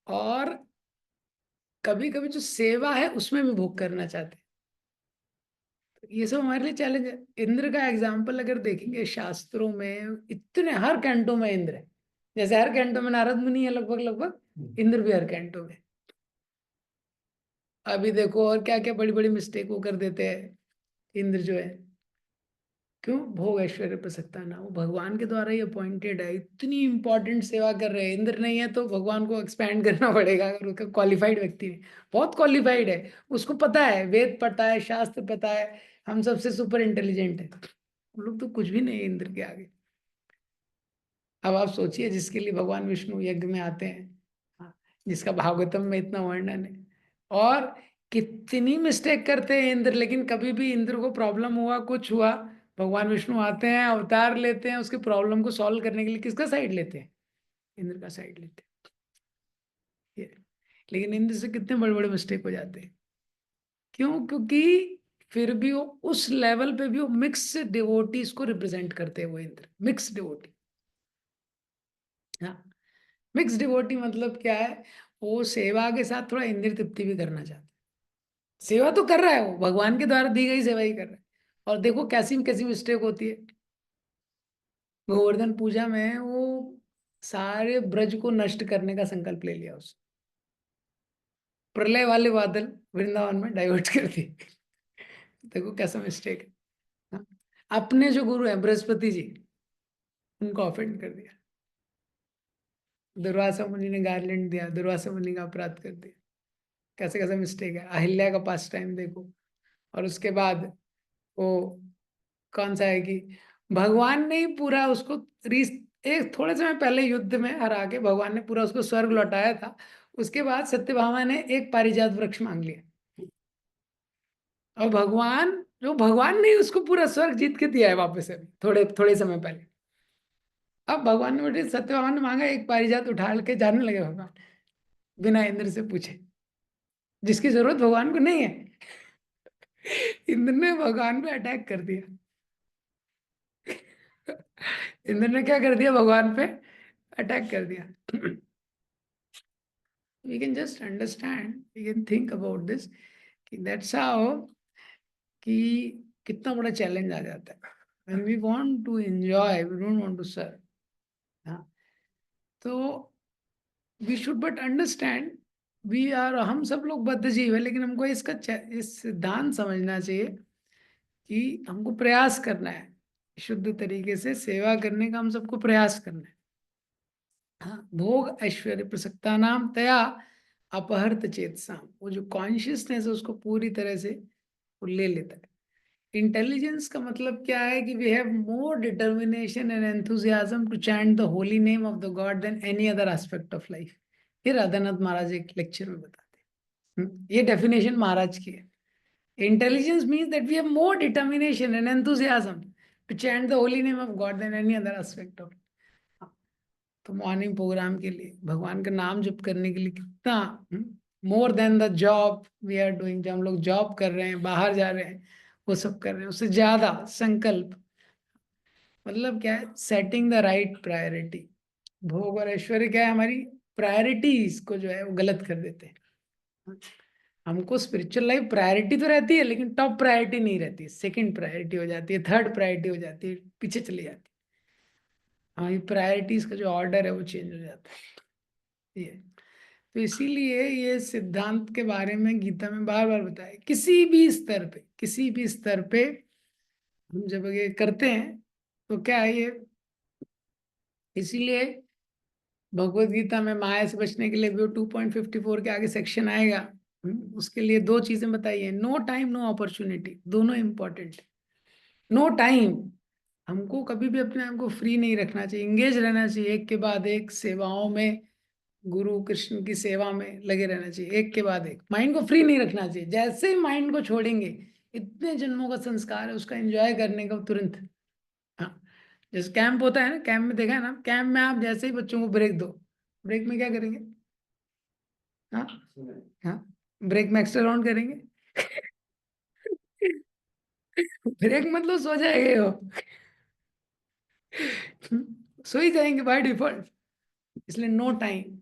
और कभी कभी जो सेवा है उसमें भी भोग करना चाहते हैं। तो ये सब हमारे लिए चैलेंज है। इंद्र का एग्जाम्पल अगर देखेंगे शास्त्रों में, इतने हर कैंटो में इंद्र है। जैसे हर कैंटो में नारद मुनि है, लगभग लगभग इंद्र भी हर कैंटो में। अभी देखो और क्या क्या बड़ी बड़ी मिस्टेक वो कर देते हैं इंद्र जो है। क्यों? भोग ऐश्वर्य प्रसक्ता ना, वो भगवान के द्वारा ही अपॉइंटेड है। इतनी इंपॉर्टेंट सेवा कर रहे हैं। इंद्र नहीं है तो भगवान को एक्सपैंड करना पड़ेगा। अगर उसका क्वालिफाइड व्यक्ति है, बहुत क्वालिफाइड है, उसको पता है, वेद पता है, शास्त्र पता है, हम सबसे सुपर इंटेलिजेंट है। हम लोग तो कुछ भी नहीं है इंद्र के आगे। अब आप सोचिए, जिसके लिए भगवान विष्णु यज्ञ में आते हैं, हाँ, जिसका भागवतम में इतना वर्णन है, और कितनी मिस्टेक करते हैं इंद्र, लेकिन कभी भी इंद्र को प्रॉब्लम हुआ, कुछ हुआ, भगवान विष्णु आते हैं, अवतार लेते हैं, उसके प्रॉब्लम को सॉल्व करने के लिए किसका साइड लेते हैं? इंद्र का साइड लेते हैं। लेकिन इंद्र से कितने बड़े बड़े मिस्टेक हो जाते हैं। क्यों? क्योंकि फिर भी वो उस लेवल पे भी वो मिक्स डिवोटीज को रिप्रेजेंट करते हैं। वो इंद्र मिक्स डिवोटी, हाँ, मिक्स डिवोटी मतलब क्या है? वो सेवा के साथ थोड़ा इंद्रिय तृप्ति भी करना चाहता है। सेवा तो कर रहा है, वो भगवान के द्वारा दी गई सेवा ही कर रहा है। और देखो कैसी कैसी मिस्टेक होती है। गोवर्धन पूजा में वो सारे ब्रज को नष्ट करने का संकल्प ले लिया उसने। प्रलय वाले बादल वृंदावन में डाइवर्ट कर दिए। देखो कैसा मिस्टेक है। हाँ? अपने जो गुरु हैं बृहस्पति जी, उनको ऑफेंड कर दिया। दुर्वासा मुनि ने गार्लैंड दिया, दुर्वासा मुनि का अपराध कर दिया। कैसे कैसा मिस्टेक है। अहिल्या का पास टाइम देखो। और उसके बाद वो कौन सा है कि भगवान ने ही पूरा उसको रीस एक थोड़े समय पहले युद्ध में हरा के भगवान ने पूरा उसको स्वर्ग लौटाया था। उसके बाद सत्यभामा ने एक पारिजात वृक्ष मांग लिया। और भगवान, जो भगवान ने उसको पूरा स्वर्ग जीत के दिया है वापस अभी थोड़े थोड़े समय पहले। अब भगवान ने बोले, सत्यभामा ने मांगा, एक पारिजात उठा के जाने लगे भगवान, बिना इंद्र से पूछे, जिसकी जरूरत भगवान को नहीं है। इंद्र ने भगवान पे अटैक कर दिया। इंद्र ने क्या कर दिया? भगवान पे अटैक कर दिया। we can just understand, we can think about this, कि that's how कि कितना बड़ा चैलेंज आ जाता है। when we want to enjoy, we don't want to serve। हाँ, तो we should but understand, we are, हम सब लोग बद्ध जीव है, लेकिन हमको इसका इस सिद्धांत समझना चाहिए कि हमको प्रयास करना है शुद्ध तरीके से सेवा करने का। हम सबको प्रयास करना है। हाँ, भोग ऐश्वर्य प्रसक्ता नाम तया अपहर्त चेतसाम, वो जो कॉन्शियसनेस है उसको पूरी तरह से वो ले लेता है। इंटेलिजेंस का मतलब क्या है? कि we have more determination and enthusiasm to chant the holy name of the God than any other aspect of life. ये राधानाथ महाराज एक लेक्चर में बताते हैं। ये डेफिनेशन महाराज की है। Intelligence means that we have more determination and enthusiasm to chant the holy name of God than any other aspect of. तो morning programme के लिए, भगवान का नाम जप करने के लिए कितना, more than the job we are doing, जब हम लोग जॉब कर रहे हैं, बाहर जा रहे हैं, वो सब कर रहे हैं, उससे ज्यादा संकल्प, मतलब क्या है? Setting the right priority. भोग और ऐश्वर्य क्या है? हमारी प्रायोरिटीज को जो है वो गलत कर देते हैं। हमको स्पिरिचुअल लाइफ प्रायोरिटी तो रहती है, लेकिन टॉप प्रायोरिटी नहीं रहती है, सेकंड प्रायोरिटी हो जाती है, थर्ड प्रायोरिटी हो जाती है, पीछे चली जाती है। हाँ, ये प्रायोरिटीज का जो ऑर्डर है वो चेंज हो जाता है। ये तो इसीलिए ये सिद्धांत के बारे में गीता में बार बार बताया। किसी भी स्तर पे, किसी भी स्तर पे हम जब ये करते हैं तो क्या है ये, इसीलिए भगवत गीता में माया से बचने के लिए भी 2.54 के आगे सेक्शन आएगा। उसके लिए दो चीजें बताइए, नो टाइम नो अपॉर्चुनिटी, दोनों इंपॉर्टेंट। नो टाइम, हमको कभी भी अपने आप को फ्री नहीं रखना चाहिए, इंगेज रहना चाहिए, एक के बाद एक सेवाओं में, गुरु कृष्ण की सेवा में लगे रहना चाहिए, एक के बाद एक। माइंड को फ्री नहीं रखना चाहिए, जैसे ही माइंड को छोड़ेंगे, इतने जन्मों का संस्कार है उसका एंजॉय करने का तुरंत। हाँ, जैसे कैंप होता है ना, कैंप में देखा है ना, कैंप में आप जैसे ही बच्चों को ब्रेक दो, ब्रेक में क्या करेंगे? हाँ, हाँ, ब्रेक में एक्स्ट्रा राउंड करेंगे। ब्रेक मतलब सो जाएंगे वो, सो ही जाएंगे बाय डिफॉल्ट। इसलिए नो टाइम,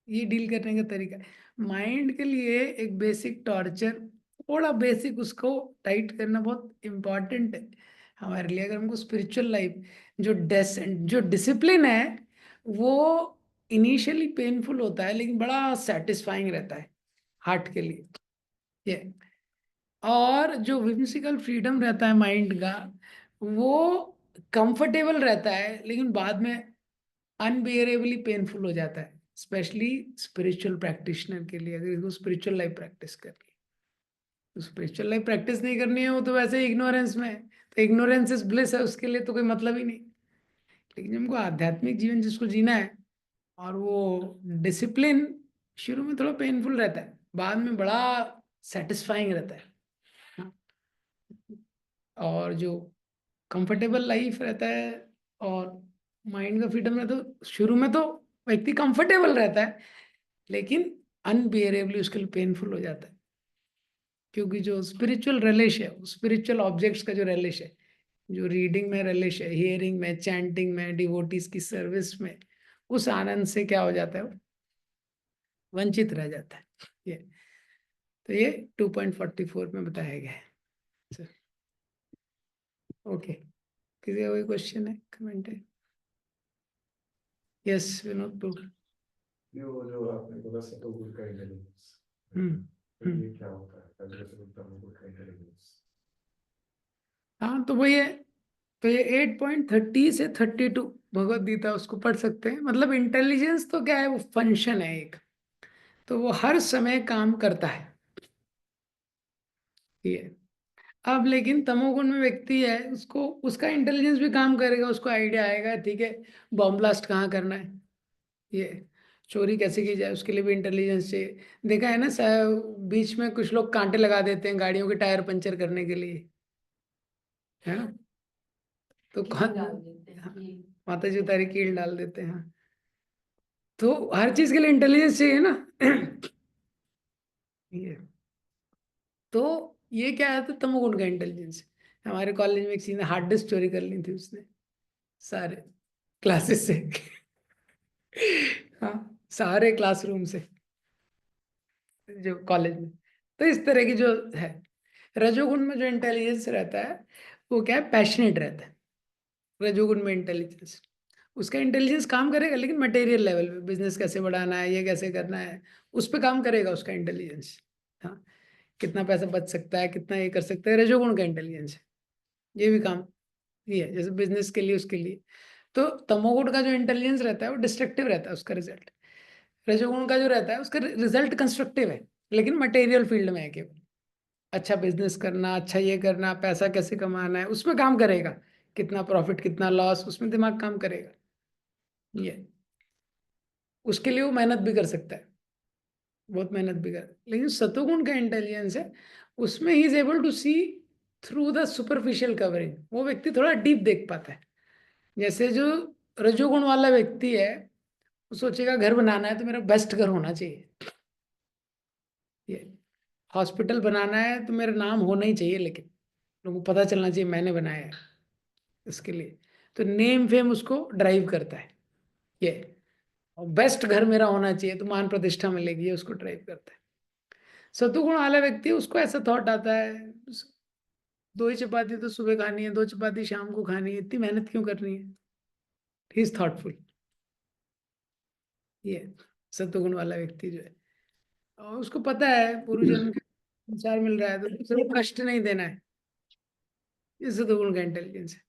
ये डील करने का तरीका है। माइंड के लिए एक बेसिक टॉर्चर, थोड़ा बेसिक उसको टाइट करना बहुत इंपॉर्टेंट है हमारे लिए। अगर हमको स्पिरिचुअल लाइफ, जो डिसिप्लिन है, वो इनिशियली पेनफुल होता है लेकिन बड़ा सेटिस्फाइंग रहता है हार्ट के लिए, ये। और जो विम्सिकल फ्रीडम रहता है माइंड का, वो कंफर्टेबल रहता है लेकिन बाद में अनबियरेबली पेनफुल हो जाता है, स्पेशली स्पिरिचुअल प्रैक्टिशनर के लिए, अगर इसको स्पिरिचुअल लाइफ प्रैक्टिस करनी है। तो स्पिरिचुअल लाइफ प्रैक्टिस नहीं करनी है, वो तो वैसे इग्नोरेंस में है, तो इग्नोरेंस इज ब्लिस है, उसके लिए तो कोई मतलब ही नहीं। लेकिन हमको आध्यात्मिक जीवन जिसको जीना है, और वो डिसिप्लिन शुरू में थोड़ा पेनफुल रहता है, बाद में बड़ा सेटिस्फाइंग रहता है। हाँ। और जो कंफर्टेबल लाइफ रहता है और माइंड का फ्रीडम रहता है, तो शुरू में तो व्यक्ति कंफर्टेबल रहता है लेकिन अनबियरेबली उसके लिए पेनफुल हो जाता है। क्योंकि जो स्पिरिचुअल रिलिश है, स्पिरिचुअल ऑब्जेक्ट्स का जो रिलिश है, जो रीडिंग में रिलिश है, हियरिंग में, चैंटिंग में, डिवोटीज की सर्विस में, उस आनंद से क्या हो जाता है, वो वंचित रह जाता है। ये तो ये 2.44 में बताया गया है। ओके, किसी का कोई क्वेश्चन है, कमेंट है? Yes Vinod pro. ये वो जो आपने बोला सतोगुण का इंटेलिजेंस, हम्म तो हम्म ये क्या होता है? सतोगुण का इंटेलिजेंस। हाँ, तो वो ये, तो ये 8.30 से 32 भगवत गीता, उसको पढ़ सकते हैं। मतलब इंटेलिजेंस तो क्या है, वो फंक्शन है एक, तो वो हर समय काम करता है, ये। अब लेकिन तमोगुण में व्यक्ति है, उसको उसका इंटेलिजेंस भी काम करेगा, उसको आइडिया आएगा, ठीक है, बॉम्ब ब्लास्ट कहाँ करना है, ये चोरी कैसे की जाए, उसके लिए भी इंटेलिजेंस चाहिए। देखा है ना, बीच में कुछ लोग कांटे लगा देते हैं गाड़ियों के टायर पंचर करने के लिए, है ना, तो कील डाल देते हैं, हाँ, कील। माता जी उतारी कील डाल देते हैं, हाँ। तो हर चीज के लिए इंटेलिजेंस चाहिए ना। ये तो ये क्या है, तो तमोगुण का इंटेलिजेंस। हमारे कॉलेज में एक सीन, हार्ड डिस्क चोरी कर ली थी उसने सारे क्लासेस से। हाँ, सारे क्लासरूम से, जो कॉलेज में। तो इस तरह की जो है, रजोगुण में जो इंटेलिजेंस रहता है, वो क्या है, पैशनेट रहता है। रजोगुण में इंटेलिजेंस, उसका इंटेलिजेंस काम करेगा लेकिन मटेरियल लेवल पे, बिजनेस कैसे बढ़ाना है, ये कैसे करना है, उस पर काम करेगा उसका इंटेलिजेंस। हाँ, कितना पैसा बच सकता है, कितना ये कर सकता है, रजोगुण का इंटेलिजेंस है, ये भी काम, ये है जैसे बिजनेस के लिए, उसके लिए। तो तमोगुण का जो इंटेलिजेंस रहता है वो डिस्ट्रक्टिव रहता है उसका रिजल्ट। रजोगुण का जो रहता है उसका रिजल्ट कंस्ट्रक्टिव है, लेकिन मटेरियल फील्ड में है केवल। अच्छा बिजनेस करना, अच्छा ये करना, पैसा कैसे कमाना है, उसमें काम करेगा, कितना प्रॉफिट कितना लॉस, उसमें दिमाग काम करेगा, ये। उसके लिए वो मेहनत भी कर सकता है, बहुत मेहनत भी कर। लेकिन सतोगुण का इंटेलिजेंस है, उसमें he is able to see through the superficial covering, वो व्यक्ति थोड़ा डीप देख पाता है। जैसे जो रजोगुण वाला व्यक्ति है, वो सोचेगा घर बनाना है तो मेरा बेस्ट घर होना चाहिए, ये। हॉस्पिटल बनाना है तो मेरा नाम होना ही चाहिए, लेकिन लोगों को पता चलना चाहिए मैंने बनाया है, इसके लिए तो नेम फेम उसको ड्राइव करता है, ये। और बेस्ट घर मेरा होना चाहिए तो मान प्रतिष्ठा मिलेगी, ये उसको ड्राइव करता है। सतुगुण वाला व्यक्ति, उसको ऐसा थॉट आता है, दो ही चपाती तो सुबह खानी है, दो चपाती शाम को खानी है, इतनी मेहनत क्यों करनी है, ही इज थॉटफुल, ये। सतुगुण वाला व्यक्ति जो है, और उसको पता है पूर्व जन्म के संसार मिल रहा है तो दूसरे को कष्ट नहीं देना है, ये सतुगुण का इंटेलिजेंस है।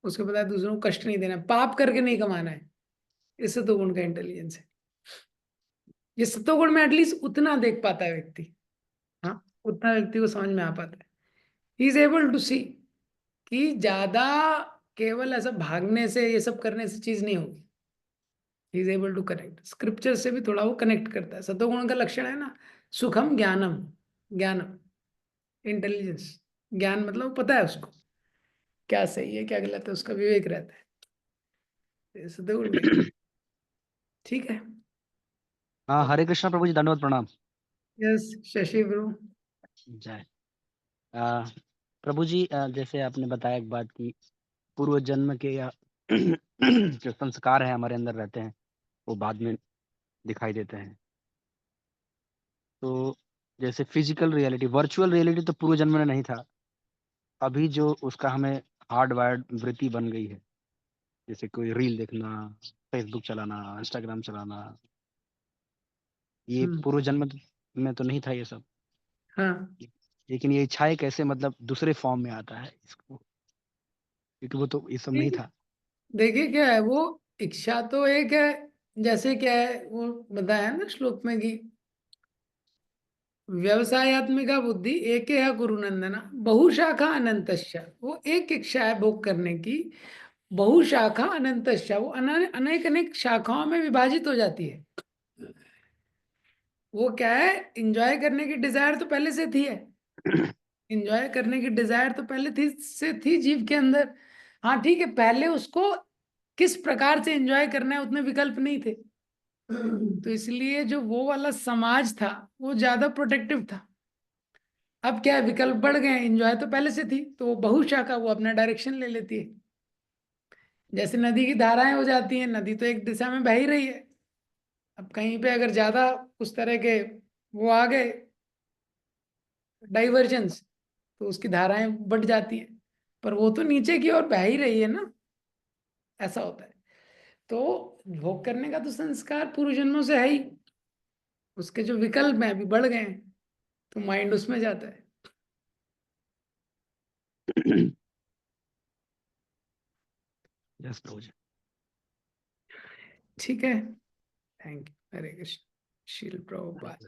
उसको पता है दूसरों को कष्ट नहीं देना है, पाप करके नहीं कमाना है, ये सतोगुण का इंटेलिजेंस है। ये सतोगुण में एटलीस्ट उतना देख पाता है व्यक्ति, हाँ उतना व्यक्ति को समझ में आ पाता है। ही इज एबल टू सी कि ज्यादा केवल ऐसा भागने से ये सब करने से चीज नहीं होगी। He is able to connect, scripture से भी थोड़ा वो कनेक्ट करता है। सतोगुण का लक्षण है ना सुखम ज्ञानम, ज्ञानम इंटेलिजेंस, ज्ञान मतलब पता है उसको क्या सही है क्या गलत है, उसका विवेक रहता है। ये सतोगुण का, ठीक है। हाँ, हरे कृष्णा प्रभु जी, दंडवत प्रणाम। Yes Shashi bro. जय। प्रभु जी, जैसे आपने बताया एक बात कि पूर्व जन्म के या जो संस्कार है हमारे अंदर रहते हैं वो बाद में दिखाई देते हैं। तो जैसे फिजिकल रियलिटी, वर्चुअल रियलिटी तो पूर्व जन्म में नहीं था, अभी जो उसका हमें हार्ड वायर्ड वृत्ति बन गई है, जैसे कोई रील देखना, फेसबुक चलाना, इंस्टाग्राम चलाना, ये पूर्व जन्म में तो नहीं था ये सब। हाँ लेकिन ये इच्छाएं कैसे मतलब दूसरे फॉर्म में आता है इसको, क्योंकि वो तो ये सब नहीं था। देखिए क्या है वो, इच्छा तो एक है, जैसे क्या है वो बताया ना श्लोक में कि व्यवसायत्मिका बुद्धि एक है गुरुनंदना बहुशाखा अनंतश्च। वो एक इच्छा है भोग करने की, बहुशाखा अनंतश्च, वो अनेक अनेक शाखाओं में विभाजित हो जाती है। वो क्या है, इंजॉय करने की डिजायर तो पहले से थी है, इंजॉय करने की डिजायर तो पहले थी जीव के अंदर। हाँ ठीक है, पहले उसको किस प्रकार से एंजॉय करना है उतने विकल्प नहीं थे, तो इसलिए जो वो वाला समाज था वो ज्यादा प्रोटेक्टिव था। अब क्या है, विकल्प बढ़ गए, एंजॉय तो पहले से थी, तो वो बहुशाखा वो अपना डायरेक्शन ले लेती है। जैसे नदी की धाराएं हो जाती हैं, नदी तो एक दिशा में बह ही रही है, अब कहीं पे अगर ज्यादा उस तरह के वो आ गए डाइवर्जेंस, तो उसकी धाराएं बढ़ जाती हैं, पर वो तो नीचे की ओर बह ही रही है ना, ऐसा होता है। तो भोग करने का तो संस्कार पूर्व जन्मों से है ही, उसके जो विकल्प हैं अभी बढ़ गए हैं, तो माइंड उसमें जाता है। यस प्रभु जी। ठीक है, थैंक यू, हरे कृष्ण, शील प्रभुपाद।